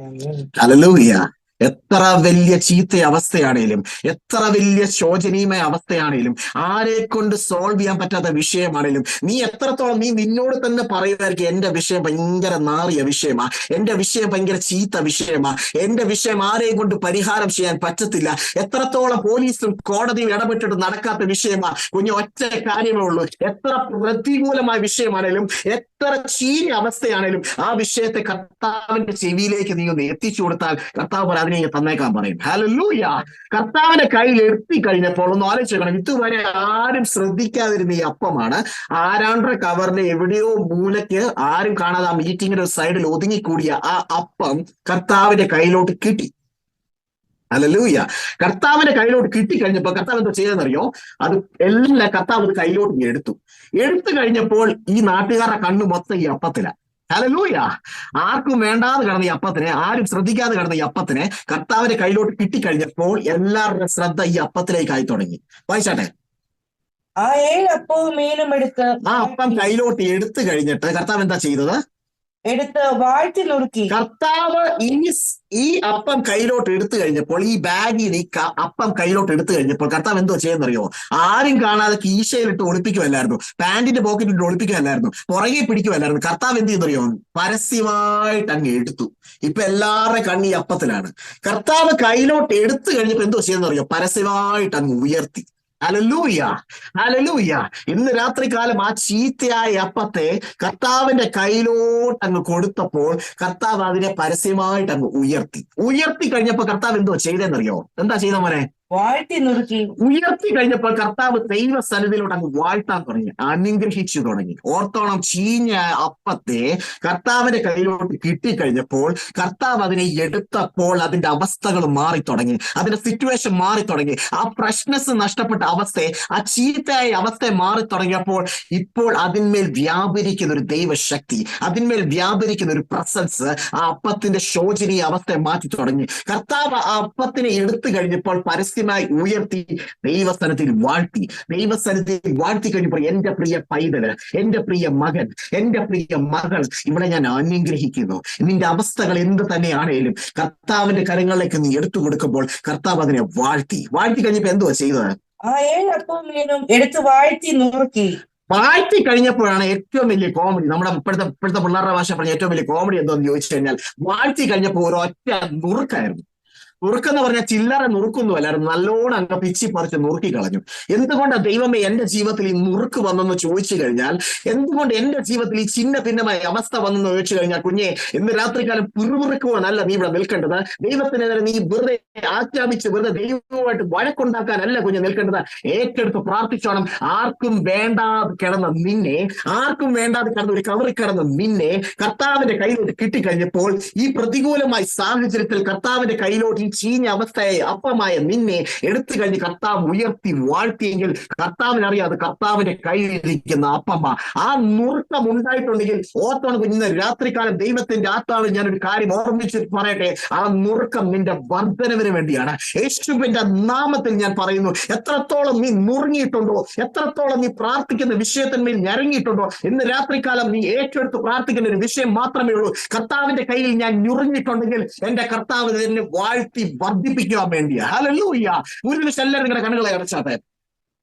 ഹല്ലേലൂയ. എത്ര വലിയ ചീത്ത അവസ്ഥയാണേലും, എത്ര വലിയ ശോചനീയമായ അവസ്ഥയാണേലും, ആരെ കൊണ്ട് സോൾവ് ചെയ്യാൻ പറ്റാത്ത വിഷയമാണേലും, നീ എത്രത്തോളം നിന്നോട് തന്നെ പറയുമായിരിക്കും, എന്റെ വിഷയം ഭയങ്കര നാറിയ വിഷയമാ, എന്റെ വിഷയം ഭയങ്കര ചീത്ത വിഷയമാ, എന്റെ വിഷയം ആരെയും കൊണ്ട് പരിഹാരം ചെയ്യാൻ പറ്റത്തില്ല, എത്രത്തോളം പോലീസും കോടതിയും ഇടപെട്ടിട്ട് നടക്കാത്ത വിഷയമാ, ഒറ്റ കാര്യമേ ഉള്ളൂ. എത്ര പ്രതികൂലമായ വിഷയമാണേലും, എത്ര ചീഞ്ഞ അവസ്ഥയാണേലും, ആ വിഷയത്തെ കർത്താവിന്റെ ചെവിയിലേക്ക് നീ ഒന്ന് എത്തിച്ചു കൊടുത്താൽ കർത്താവ് അതിനെ തന്നേക്കാൻ പറയും. ഹല്ലേലൂയ. കർത്താവിന്റെ കയ്യിൽ എത്തി കഴിഞ്ഞപ്പോൾ ഒന്ന് ആലോചിക്കണം, ഇതുവരെ ആരും ശ്രദ്ധിക്കാതിരുന്ന ഈ അപ്പമാണ്. ആരാണ്ടര കവറിന്റെ എവിടെയോ മൂലയ്ക്ക് ആരും കാണാതെ ആ മീറ്റിങ്ങിന്റെ സൈഡിൽ ഒതുങ്ങിക്കൂടിയ ആ അപ്പം കർത്താവിന്റെ കയ്യിലോട്ട് കിട്ടി. ഹല്ലേലൂയ. കർത്താവിന്റെ കയ്യിലോട്ട് കിട്ടിക്കഴിഞ്ഞപ്പോ കർത്താവ് എന്താ ചെയ്തെന്നറിയോ? അത് എല്ലാം കർത്താവ് കയ്യിലോട്ട് എടുത്തു കഴിഞ്ഞപ്പോൾ ഈ നാട്ടുകാരുടെ കണ്ണു മൊത്തം ഈ അപ്പത്തിലാണ്. ഹല്ലേലൂയ. ആർക്കും വേണ്ടാതെ കിടന്ന ഈ അപ്പത്തിനെ, ആരും ശ്രദ്ധിക്കാതെ കിടന്ന ഈ അപ്പത്തിനെ കർത്താവിന്റെ കയ്യിലോട്ട് കിട്ടിക്കഴിഞ്ഞപ്പോൾ എല്ലാവരുടെ ശ്രദ്ധ ഈ അപ്പത്തിലേക്ക് ആയി തുടങ്ങി. വായിച്ചാട്ടെ. ആ 7 അപ്പവും മീനും ആ അപ്പം കയ്യിലോട്ട് എടുത്തു കഴിഞ്ഞിട്ട് കർത്താവ് എന്താ ചെയ്തത്? വാഴ്ത്തി നുറുക്കി. കർത്താവ് ഈ അപ്പം കയ്യിലോട്ട് എടുത്തു കഴിഞ്ഞപ്പോൾ, ഈ ബാഗിൽ ഈ അപ്പം കയ്യിലോട്ട് എടുത്തു കഴിഞ്ഞപ്പോൾ കർത്താവ് എന്തോ ചെയ്യുന്നറിയോ? ആരും കാണാതെ കീശയിലിട്ട് ഒളിപ്പിക്കുമല്ലായിരുന്നു, പാന്റിന്റെ പോക്കറ്റിലിട്ട് ഒളിപ്പിക്കുമല്ലായിരുന്നു, പുറകെ പിടിക്കുമല്ലായിരുന്നു. കർത്താവ് എന്ത് ചെയ്യുന്നറിയോ? പരസ്യമായിട്ട് അങ്ങ് എടുത്തു. ഇപ്പൊ എല്ലാവരുടെ കണ്ണ് ഈ അപ്പത്തിലാണ്. കർത്താവ് കയ്യിലോട്ട് എടുത്തു കഴിഞ്ഞപ്പോ എന്തോ ചെയ്യുന്നറിയോ? പരസ്യമായിട്ട് അങ്ങ് ഉയർത്തി. ഹല്ലേലൂയ. ഇന്ന് രാത്രികാലം ആ ചീത്തയായ അപ്പത്തെ കർത്താവിന്റെ കയ്യിലോട്ട് അങ്ങ് കൊടുത്തപ്പോൾ കർത്താവ് അതിനെ പരസ്യമായിട്ട് അങ്ങ് ഉയർത്തി കഴിഞ്ഞപ്പോ കർത്താവ് എന്തോ ചെയ്തെന്നറിയോ? എന്താ ചെയ്ത മോനെ? വാഴ്ത്തി നുറുക്കി. ഉയർത്തി കഴിഞ്ഞപ്പോൾ കർത്താവ് ദൈവസന്നിധിയിലോട്ട് അങ്ങ് വാഴ്ത്താൻ തുടങ്ങി, അനുഗ്രഹിച്ചു തുടങ്ങി. ഓർത്തോണം, ചീഞ്ഞ അപ്പത്തെ കർത്താവിന്റെ കയ്യിലോട്ട് കിട്ടിക്കഴിഞ്ഞപ്പോൾ കർത്താവ് അതിനെ എടുത്തപ്പോൾ അതിന്റെ അവസ്ഥകൾ മാറി തുടങ്ങി, അതിന്റെ സിറ്റുവേഷൻ മാറി തുടങ്ങി. ആ ഫ്രഷ്നെസ് നഷ്ടപ്പെട്ട അവസ്ഥയെ, ആ ചീത്തയായ അവസ്ഥയെ മാറി തുടങ്ങിയപ്പോൾ ഇപ്പോൾ അതിന്മേൽ വ്യാപരിക്കുന്ന ഒരു ദൈവശക്തി, അതിന്മേൽ വ്യാപരിക്കുന്ന ഒരു പ്രസൻസ് ആ അപ്പത്തിന്റെ ശോചനീയ അവസ്ഥയെ മാറ്റി തുടങ്ങി. കർത്താവ് ആ അപ്പത്തിനെ എടുത്തു കഴിഞ്ഞപ്പോൾ പരസ്യമായി ഉയർത്തി ദൈവസന്നിധിയിൽ വാഴ്ത്തി കഴിഞ്ഞപ്പോൾ എന്റെ പ്രിയ പൈതല്, എന്റെ പ്രിയ മകൻ, എന്റെ പ്രിയ മകൾ, ഇവിടെ ഞാൻ അനുഗ്രഹിക്കുന്നു. നിന്റെ അവസ്ഥകൾ എന്ത് തന്നെയാണേലും കർത്താവിന്റെ കരങ്ങളിലേക്ക് നീ എടുത്തു കൊടുക്കുമ്പോൾ കർത്താവ് അതിനെ വാഴ്ത്തി കഴിഞ്ഞപ്പോ എന്തുവാ ചെയ്തത്? ആ 7 അപ്പവും മീനും എടുത്ത് വാഴ്ത്തി നുറുക്കി. വാഴ്ത്തി കഴിഞ്ഞപ്പോഴാണ് ഏറ്റവും വലിയ കോമഡി. നമ്മുടെ ഇപ്പോഴത്തെ പിള്ളേരുടെ ഭാഷ പറഞ്ഞ ഏറ്റവും വലിയ കോമഡി എന്തോന്ന് ചോദിച്ചു കഴിഞ്ഞാൽ, വാഴ്ത്തി കഴിഞ്ഞപ്പോൾ ഒരൊറ്റ നുറുക്കായിരുന്നു. നുറുക്കെന്ന് പറഞ്ഞാൽ ചില്ലറ നുറുക്കൊന്നുമല്ലായിരുന്നു, നല്ലോണം അങ്ങ് പിച്ചി പറിച്ച് നുറുക്കി കളഞ്ഞു. എന്തുകൊണ്ടാണ് ദൈവമേ എന്റെ ജീവിതത്തിൽ ഈ നുറുക്ക് വന്നെന്ന് ചോദിച്ചു കഴിഞ്ഞാൽ, എന്തുകൊണ്ട് എന്റെ ജീവിതത്തിൽ ഈ ചിന്ന ഭിന്നമായ അവസ്ഥ വന്നെന്ന് ചോദിച്ചു കഴിഞ്ഞാൽ, കുഞ്ഞെ ഇന്ന് രാത്രികാലം പിറുപിറുക്കുവാനല്ല നീ ഇവിടെ നിൽക്കേണ്ടത്. ദൈവത്തിനെതിരെ നീ വെറുതെ ആജ്ഞാപിച്ച് വെറുതെ ദൈവവുമായിട്ട് വഴക്കുണ്ടാക്കാനല്ല കുഞ്ഞെ നിൽക്കേണ്ടത്. ഏറ്റെടുത്ത് പ്രാർത്ഥിച്ചോണം. ആർക്കും വേണ്ടാതെ കിടന്ന നിന്നെ, ആർക്കും വേണ്ടാതെ കിടന്ന ഒരു കവറിൽ കിടന്ന നിന്നെ കർത്താവിന്റെ കയ്യിലോട്ട് കിട്ടിക്കഴിഞ്ഞപ്പോൾ, ഈ പ്രതികൂലമായ സാഹചര്യത്തിൽ കർത്താവിന്റെ കയ്യിലോട്ട് ഈ ചീഞ്ഞ അവസ്ഥയായി അപ്പമായ നിന്നെ എടുത്തു കഴിഞ്ഞ് കർത്താവ് ഉയർത്തി വാഴ്ത്തിയെങ്കിൽ കർത്താവിനറിയാതെ കർത്താവിന്റെ കയ്യിലിരിക്കുന്ന അപ്പമ്മ. ആ നുറുക്കം ഉണ്ടായിട്ടുണ്ടെങ്കിൽ ഓർത്തോണം കുഞ്ഞിന് രാത്രികാലം ദൈവത്തിന്റെ ആത്മാവിൽ ഞാനൊരു കാര്യം ഓർമ്മിച്ച് പറയട്ടെ. ആ നുറുക്കം നിന്റെ വർധനവിന് വേണ്ടിയാണ്. യേശുവിന്റെ നാമത്തിൽ ഞാൻ പറയുന്നു, എത്രത്തോളം നീ നുറുങ്ങിയിട്ടുണ്ടോ, എത്രത്തോളം നീ പ്രാർത്ഥിക്കുന്ന വിഷയത്തിന്മേൽ ഞരങ്ങിയിട്ടുണ്ടോ, ഇന്ന് രാത്രികാലം നീ ഏറ്റെടുത്ത് പ്രാർത്ഥിക്കുന്ന ഒരു വിഷയം മാത്രമേ ഉള്ളൂ. കർത്താവിന്റെ കയ്യിൽ ഞാൻ ഞുറിഞ്ഞിട്ടുണ്ടെങ്കിൽ എന്റെ കർത്താവ് എന്നെ വാഴ്ത്തി വർദ്ധിപ്പിക്കുവാൻ വേണ്ടിയാ. ഹല്ലേലൂയ. ഒരു നിമിഷം എല്ലാവരും നിങ്ങളുടെ കണ്ണുകളെ അടച്ചാട്ടെ.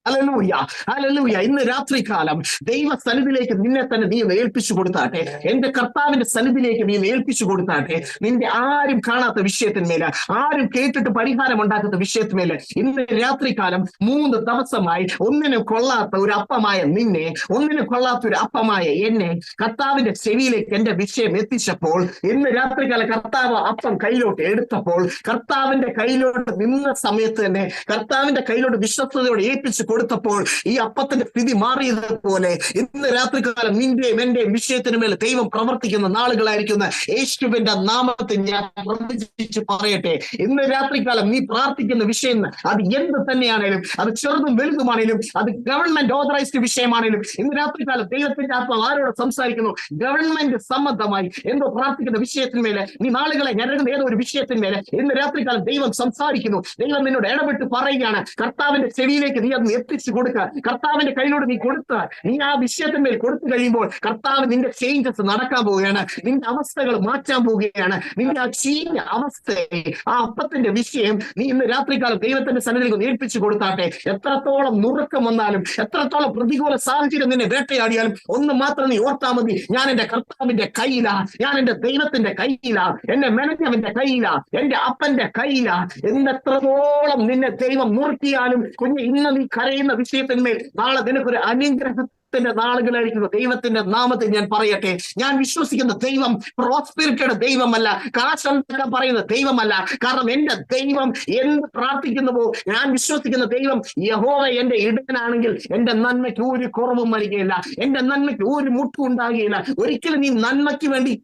Hallelujah, hallelujah. ഇന്ന് രാത്രികാലം ദൈവ സന്നിധിയിലേക്ക് നിന്നെ തന്നെ നീ ഏൽപ്പിച്ചു കൊടുത്താട്ടെ. എന്റെ കർത്താവിന്റെ സന്നിധിയിലേക്ക് നീ ഏൽപ്പിച്ചു കൊടുത്താട്ടെ. നിന്റെ ആരും കാണാത്ത വിഷയത്തിന്മേല്, ആരും കേട്ടിട്ട് പരിഹാരം ഉണ്ടാക്കുന്ന വിഷയത്തിന്മേല് ഇന്ന് രാത്രികാലം 3 ദിവസമായി ഒന്നിനും കൊള്ളാത്ത ഒരു അപ്പമായ നിന്നെ, ഒന്നിനും കൊള്ളാത്ത ഒരു അപ്പമായ എന്നെ കർത്താവിന്റെ ചെവിയിലേക്ക് എന്റെ വിഷയം എത്തിച്ചപ്പോൾ, ഇന്ന് രാത്രികാലം കർത്താവ് അപ്പം കയ്യിലോട്ട് എടുത്തപ്പോൾ, കർത്താവിന്റെ കയ്യിലോട്ട് നിന്ന സമയത്ത് തന്നെ കർത്താവിന്റെ കയ്യിലോട്ട് വിശ്വസ്തയോടെ ഏൽപ്പിച്ചു കൊടുത്തപ്പോൾ ഈ അപ്പത്തിന്റെ സ്ഥിതി മാറിയതുപോലെ ഇന്ന് രാത്രികാലം നിന്റെയും എന്റെയും വിഷയത്തിന് മേൽ ദൈവം പ്രവർത്തിക്കുന്ന നാളുകളായിരിക്കുന്ന യേശുവിന്റെ നാമത്തിൽ ഞാൻ പ്രവചിച്ച് പറയട്ടെ. ഇന്ന് രാത്രികാലം നീ പ്രാർത്ഥിക്കുന്ന വിഷയം അത് എന്ത് തന്നെയാണേലും, അത് ചെറുതും വലുതുമാണേലും, അത് ഗവൺമെന്റ് ഓതറൈസ്ഡ് വിഷയമാണേലും, ഇന്ന് രാത്രികാലം ദൈവത്തിന്റെ ആത്മാവ് ആരോട് സംസാരിക്കുന്നു? ഗവൺമെന്റ് സംബന്ധമായി എന്തോ പ്രാർത്ഥിക്കുന്ന വിഷയത്തിന്മേലെ, നീ നാളുകളെ ഞരങ്ങുന്ന ഏതോ ഒരു വിഷയത്തിന്മേലെ ഇന്ന് രാത്രികാലം ദൈവം സംസാരിക്കുന്നു. ദൈവം നിന്നോട് ഇടപെട്ട് പറയുകയാണ്, കർത്താവിന്റെ ചെവിയിലേക്ക് നീ അത് എത്തിച്ചു കൊടുക്കുക. കർത്താവിന്റെ കയ്യിലോട് നീ കൊടുത്ത് നീ ആ വിഷയത്തിന്മേൽ കൊടുത്തു കഴിയുമ്പോൾ കർത്താവ് നിന്റെ ചേഞ്ചസ് നടക്കാൻ പോവുകയാണ്, നിന്റെ അവസ്ഥകൾ മാറ്റാൻ പോവുകയാണ്. നിന്റെ ആ ചീഞ്ഞ അവസ്ഥയെ, ആ അപ്പത്തിന്റെ വിഷയം നീ ഇന്ന് രാത്രികാലം ദൈവത്തിന്റെ സന്നിധിയിലേക്ക് ഏൽപ്പിച്ചു കൊടുത്താട്ടെ. എത്രത്തോളം നുറുക്കം വന്നാലും, എത്രത്തോളം പ്രതികൂല സാഹചര്യം നിന്നെ വേട്ടയാടിയാലും ഒന്ന് മാത്രം നീ ഓർത്താൽ മതി, ഞാൻ എന്റെ കർത്താവിന്റെ കയ്യിലാ, ഞാൻ എന്റെ ദൈവത്തിന്റെ കയ്യിലാ, എന്റെ മെനഞ്ഞവന്റെ കയ്യിലാ, എന്റെ അപ്പന്റെ കയ്യിലാ. എന്നെത്രത്തോളം നിന്നെ ദൈവം നുറുക്കിയാലും കുഞ്ഞ് ഇന്ന് നീ കരയുന്ന വിഷയത്തിന്മേൽ നാളെ നിനക്കൊരു അനുഗ്രഹത്തിന്റെ നാളുകളായിരിക്കുന്നു. ദൈവത്തിന്റെ നാമത്തിൽ ഞാൻ പറയട്ടെ, ഞാൻ വിശ്വസിക്കുന്ന ദൈവം പ്രോസ്പെരിറ്റിയുടെ ദൈവമല്ല, കാശുണ്ടാക്കാൻ പറയുന്ന ദൈവമല്ല. കാരണം എന്റെ ദൈവം എന്ത് പ്രാർത്ഥിക്കുന്നുവോ, ഞാൻ വിശ്വസിക്കുന്ന ദൈവം യഹോവ എന്റെ ഇടയനാണെങ്കിൽ എന്റെ നന്മയ്ക്ക് ഒരു കുറവും വരികയില്ല, എന്റെ നന്മയ്ക്ക് ഒരു മുട്ടും ഉണ്ടാകുകയില്ല. ഒരിക്കലും നീ നന്മയ്ക്ക് വേണ്ടി,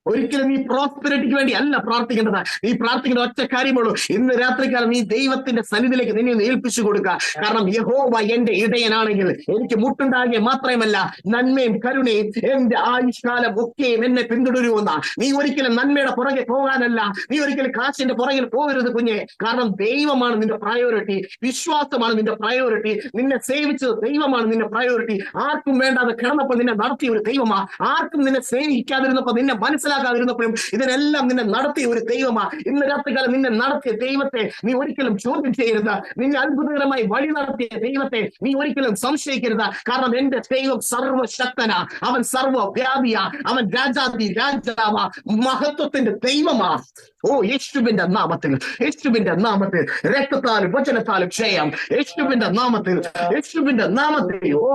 ഒരിക്കലും നീ പ്രോസ്പെരിറ്റിക്ക് വേണ്ടി അല്ല പ്രാർത്ഥിക്കേണ്ടത്. നീ പ്രാർത്ഥിക്കേണ്ട ഒറ്റ കാര്യമുള്ളൂ, ഇന്ന് രാത്രികാലം നീ ദൈവത്തിന്റെ സന്നിധിയിലേക്ക് നിന്നെ ഏൽപ്പിച്ചു കൊടുക്കുക. കാരണം യഹോവ എന്റെ ഇടയനാണെങ്കിൽ എനിക്ക് മുട്ടുണ്ടാകുക മാത്രമല്ല, നന്മയും കരുണയും എന്റെ ആയുഷ്കാലം ഒക്കെയും എന്നെ പിന്തുടരുമെന്ന. നീ ഒരിക്കലും നന്മയുടെ പുറകെ പോകാനല്ല, നീ ഒരിക്കലും കാശിന്റെ പുറകിൽ പോകരുത് കുഞ്ഞെ. കാരണം ദൈവമാണ് നിന്റെ പ്രയോറിറ്റി, വിശ്വാസമാണ് നിന്റെ പ്രയോറിറ്റി, നിന്നെ സേവിച്ചത് ദൈവമാണ് നിന്റെ പ്രയോറിറ്റി. ആർക്കും വേണ്ടാതെ കിടന്നപ്പോൾ നിന്നെ നടത്തിയ ഒരു ദൈവമാ, ആർക്കും നിന്നെ സ്നേഹിക്കാതിരുന്നപ്പോൾ, നിന്നെ മനസ്സിലാക്കാതിരുന്നപ്പോഴും ഇതിനെല്ലാം നിന്നെ നടത്തിയ ഒരു ദൈവമാ. ഇന്ന് രാത്രികാലം നിന്നെ നടത്തിയ ദൈവത്തെ നീ ഒരിക്കലും ചോദ്യം ചെയ്യരുത്. നിന്നെ അത്ഭുതകരമായി വഴി നടത്തിയ ദൈവത്തെ നീ ഒരിക്കലും സംശയിക്കരുത്. കാരണം എന്റെ ദൈവം സർവശക്തനാ, അവൻ സർവവ്യാപിയാ, അവൻ രാജാതി രാജാവാ, മഹത്വത്തിന്റെ ദൈവമാ. ഓ യേശുവിന്റെ നാമത്തിൽ, യേശുവിന്റെ നാമത്തിൽ, രക്തത്താലും വചനത്താലും ജയം, യേശുവിന്റെ നാമത്തിൽ, യേശുവിന്റെ നാമത്തിൽ, ഓ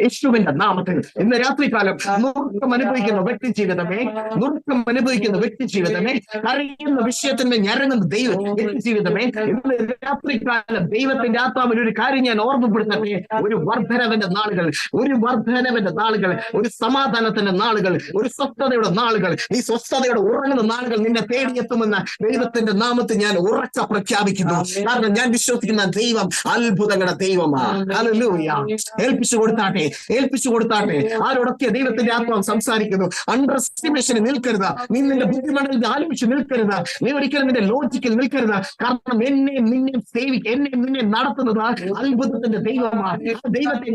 യേശുവിന്റെ നാമത്തിൽ. ഇന്ന് രാത്രികാലം നുറുക്കം അനുഭവിക്കുന്ന വ്യക്തി ജീവിതമേ, നുറുക്കം അനുഭവിക്കുന്ന വ്യക്തി ജീവിതമേ, അറിയുന്ന വിഷയത്തിന്റെ ഞരങ്ങുന്ന ദൈവം വ്യക്തി ജീവിതമേ, ഇന്ന് രാത്രികാലം ദൈവത്തിന്റെ ആത്മാവിൽ ഒരു കാര്യം ഞാൻ ഓർമ്മപ്പെടുത്തട്ടെ. ഒരു വർധനവിന്റെ നാളുകൾ, ഒരു വർധനവിന്റെ നാളുകൾ, ഒരു സമാധാനത്തിന്റെ നാളുകൾ, ഒരു സ്വസ്ഥതയുടെ നാളുകൾ, നീ സ്വസ്ഥതയോടെ ഉറങ്ങുന്ന നാളുകൾ നിന്നെ തേടിയെത്തുമെന്ന് ദൈവത്തിന്റെ നാമത്തിൽ ഞാൻ ഉറച്ച പ്രഖ്യാപിക്കുന്നു. കാരണം ഞാൻ വിശ്വസിക്കുന്ന ദൈവം അത്ഭുതങ്ങളുടെ ദൈവമാണ്. ഹല്ലേലൂയ. ഏൽപ്പിച്ചു കൊടുത്താട്ടെ, ഏൽപ്പിച്ചു കൊടുത്താട്ടെ. ആരോടൊക്കെ ദൈവത്തിന്റെ ആത്മാവ് സംസാരിക്കുന്നു. അണ്ടർ എസ്റ്റിമേഷന് നിൽക്കരുത്, നീ നിന്റെ ബുദ്ധിമണ്ഡലത്തിൽ ആലോചിച്ച് നിൽക്കരുത്, നീ ഒരിക്കലും നിന്റെ ലോജിക്കിൽ നിൽക്കരുത്. കാരണം എന്നെയും നിന്നെയും എന്നെയും നിന്നെ നടത്തുന്നത് അത്ഭുതത്തിന്റെ ദൈവമാണ്. ദൈവത്തെ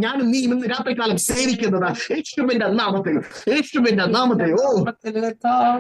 ഞാനും നീ ഇന്ന് രാത്രികാലം സേവിക്കുന്നത് യേശുവിന്റെ നാമത്തിൽ, യേശുവിന്റെ നാമത്തിൽ. ഓ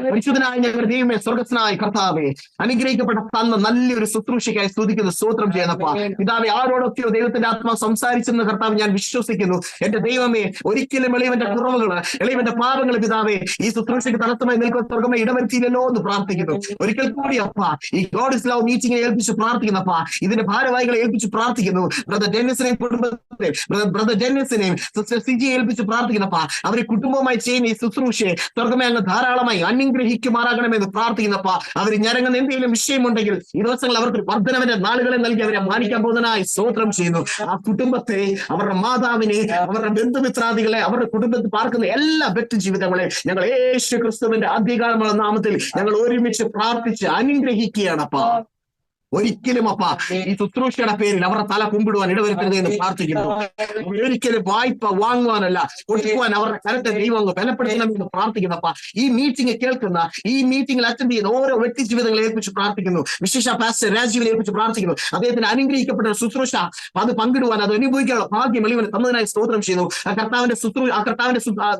പരിശുദ്ധനായ ഞങ്ങളുടെ ദൈവമേ, സ്വർഗ്ഗസ്ഥനായ കർത്താവേ, അനുഗ്രഹിക്കപ്പെട്ട തന്ന നല്ലൊരു ശുശ്രൂഷയ്ക്കായി സ്തുതിക്കുന്നു, സ്തോത്രം ചെയ്യുന്നപ്പ. പിതാവേ, ആരോടൊക്കെയോ ദൈവത്തിന്റെ ആത്മാവ് സംസാരിച്ചെന്ന് കർത്താവ് ഞാൻ വിശ്വസിക്കുന്നു. എന്റെ ദൈവമേ, ഒരിക്കലും എളിയവന്റെ കുറവുകള്, എളിയവന്റെ പാപങ്ങൾ പിതാവേ, ഈ ശുശ്രൂഷയ്ക്ക് തടസ്സമായി നിൽക്കുന്ന സ്വർഗമേ ഇടവരുത്തിയില്ലല്ലോ എന്ന് പ്രാർത്ഥിക്കുന്നു. ഒരിക്കൽ കൂടി അപ്പ ഈ ഗോഡ് ഇസ് ലവ് മീറ്റിംഗിനെ ഏൽപ്പിച്ച് പ്രാർത്ഥിക്കുന്നപ്പ, ഇതിന്റെ ഭാരവാഹികളെ ഏൽപ്പിച്ച് പ്രാർത്ഥിക്കുന്നു. ബ്രദർ ഡെന്നിസിനെയും കുടുംബത്തെ, ബ്രദർ ഡെന്നിസിനെയും സിസ്റ്റർ സിജിയെ ഏൽപ്പിച്ച് പ്രാർത്ഥിക്കുന്നപ്പ, അവരെ കുടുംബമായി ചെയ്യുന്ന ഈ ശുശ്രൂഷയെ സ്വർഗമേ അങ്ങ് ധാരാളമായി അനുഗ്രഹിക്കുമാറാകണമെന്ന് പ്രാർത്ഥിക്കുന്നപ്പ, അവർ ഞരങ്ങുന്ന എന്തെങ്കിലും വിഷയമുണ്ടെങ്കിൽ ഈ ദിവസങ്ങൾ അവർക്ക് വർദ്ധനവിന്റെ നാളുകളെ നൽകി അവരെ മാനിക്കാൻ പോകുന്നതിനായി സ്തോത്രം ചെയ്യുന്നു. ആ കുടുംബത്തെ, അവരുടെ മാതാവിനെ, അവരുടെ ബന്ധുമിത്രാദികളെ, അവരുടെ കുടുംബത്തിൽ പാർക്കുന്ന എല്ലാ വ്യക്തി ജീവിതങ്ങളെ ഞങ്ങൾ യേശു ക്രിസ്തുവിന്റെ അധികാരമുള്ള നാമത്തിൽ ഞങ്ങൾ ഒരുമിച്ച് പ്രാർത്ഥിച്ച് അനുഗ്രഹിക്കുകയാണപ്പാ. ഒരിക്കലും അപ്പ ഈ ശുശ്രൂഷയുടെ പേരിൽ അവരുടെ തല കുമ്പിടുവാൻ ഇടവരുത്തരുത് എന്ന് പ്രാർത്ഥിക്കുന്നു. ഒരിക്കലും വായ്പ വാങ്ങുവാനല്ല, കൊടുക്കുവാൻ അവരുടെ കരത്തെ ദൈവം ബലപ്പെടുത്തണമെന്ന് പ്രാർത്ഥിക്കുന്നപ്പ. ഈ മീറ്റിംഗ് കേൾക്കുന്ന, ഈ മീറ്റിംഗിൽ അറ്റൻഡ് ചെയ്യുന്ന ഓരോ വ്യക്തി ജീവിതങ്ങളെ ഏൽപ്പിച്ച് പ്രാർത്ഥിക്കുന്നു. വിശേഷ പാസ്റ്റർ രാജീവിനെ ഏൽപ്പിച്ച് പ്രാർത്ഥിക്കുന്നു. അദ്ദേഹത്തിന് അനുഗ്രഹിക്കപ്പെട്ട ശുശ്രൂഷ അത് പങ്കിടുവാൻ, അത് അനുഭവിക്കാനുള്ള ഭാഗ്യം എളിവന് തന്നതിനായി സ്തോത്രം ചെയ്യുന്നു. കർത്താവിന്റെ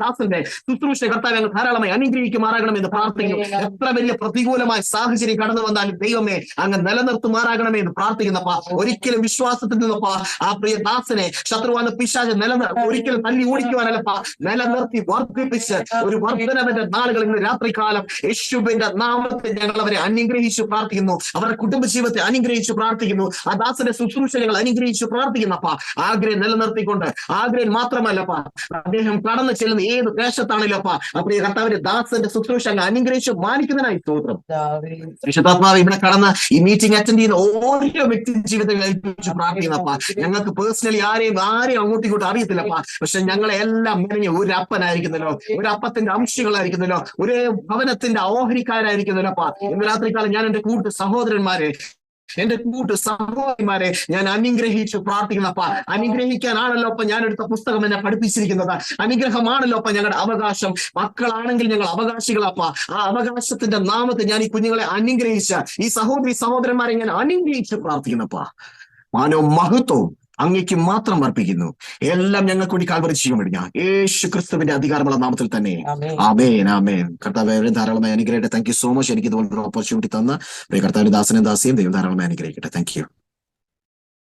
ദാസന്റെ ശുശ്രൂഷ കർത്താവ് ഞങ്ങൾ ധാരാളമായി അനുഗ്രഹിക്കുമാറാകണമെന്ന് പ്രാർത്ഥിക്കുന്നു. എത്ര വലിയ പ്രതികൂലമായ സാഹചര്യം കടന്നു വന്നാലും ദൈവമേ അങ്ങ് നിലനിർത്തുമാറാകണമേ എന്ന് പ്രാർത്ഥിക്കുന്നപ്പ. ഒരിക്കലും വിശ്വാസത്തിൽ നിന്നപ്പ ആ പ്രിയ ദാസനെ ശത്രുവാണ് പിശാച് ഒരിക്കലും തല്ലി ഓടിക്കുവാനല്ലപ്പ, നിലനിർത്തി വർദ്ധിപ്പിച്ച് ഒരു വർദ്ധനവിന്റെ നാളുകൾ ഇന്ന് രാത്രികാലം യേശുവിന്റെ നാമത്തിൽ ഞങ്ങൾ അവരെ അനുഗ്രഹിച്ചു പ്രാർത്ഥിക്കുന്നു. അവരുടെ കുടുംബജീവിതത്തെ അനുഗ്രഹിച്ചു പ്രാർത്ഥിക്കുന്നു. ആ ദാസന്റെ ശുശ്രൂഷ ഞങ്ങൾ അനുഗ്രഹിച്ചു പ്രാർത്ഥിക്കുന്നപ്പ. ആഗ്രഹം നിലനിർത്തിക്കൊണ്ട്, ആഗ്രഹം മാത്രമല്ലപ്പ, അദ്ദേഹം കടന്നു ചെല്ലുന്ന ഏത് ദേശത്താണേലപ്പ ആ പ്രിയ കർത്താവിന്റെ ദാസന്റെ ശുശ്രൂഷ അങ്ങ് അനുഗ്രഹിച്ചു മാനിക്കുന്നതിനായി സ്തോത്രം. വിശുദ്ധാത്മാവ് ഇവിടെ കടന്ന് ഈ മീറ്റിംഗ് അറ്റൻഡ് ചെയ്യുന്ന ഓരോ വ്യക്തി ജീവിതത്തെ ഏൽപ്പിച്ച് പ്രാർത്ഥിക്കുന്നപ്പ. ഞങ്ങൾക്ക് പേഴ്സണലി ആരെയും അങ്ങോട്ടും ഇങ്ങോട്ടും അറിയത്തില്ലപ്പ, പക്ഷെ ഞങ്ങളെ എല്ലാം മെനഞ്ഞ് ഒരു അപ്പനായിരിക്കുന്നല്ലോ, ഒരു അപ്പത്തിന്റെ അംശങ്ങളായിരിക്കുന്നല്ലോ, ഒരു ഭവനത്തിന്റെ ഓഹരിക്കാരായിരിക്കുന്നല്ലോപ്പ. ഇന്ന് രാത്രികാലം ഞാൻ എന്റെ കൂട്ട് സഹോദരന്മാരെ, എന്റെ കൂട്ട് സഹോദരിമാരെ ഞാൻ അനുഗ്രഹിച്ചു പ്രാർത്ഥിക്കുന്നപ്പ. അനുഗ്രഹിക്കാനാണല്ലോ അപ്പൊ ഞാൻ എടുത്ത പുസ്തകം എന്നെ പഠിപ്പിച്ചിരിക്കുന്നത്. അനുഗ്രഹമാണല്ലോ അപ്പൊ ഞങ്ങളുടെ അവകാശം. മക്കളാണെങ്കിൽ ഞങ്ങൾ അവകാശികളപ്പ. ആ അവകാശത്തിന്റെ നാമത്തെ ഞാൻ ഈ കുഞ്ഞുങ്ങളെ അനുഗ്രഹിച്ച ഈ സഹോദരന്മാരെ ഞാൻ അനുഗ്രഹിച്ച് പ്രാർത്ഥിക്കുന്നപ്പ. മാനവും മഹത്വവും അങ്ങേക്ക് മാത്രം അർപ്പിക്കുന്നു. എല്ലാം ഞങ്ങൾക്ക് വേണ്ടി കാൽവറി ചെയ്യാൻ വേണ്ടി ഞാൻ യേശു ക്രിസ്തുവിന്റെ അധികാരമുള്ള നാമത്തിൽ തന്നെ ആമേൻ, ആമേൻ. കർത്താവ് ധാരാളമായി അനുഗ്രഹിക്കട്ടെ. Thank you so much. എനിക്ക് ഇതുപോലൊരു ഓപ്പർച്യൂണിറ്റി തന്ന കർത്താവിന്റെ ദാസനും ദാസിയും ദൈവം ധാരാളമായി അനുഗ്രഹിക്കട്ടെ. Thank you.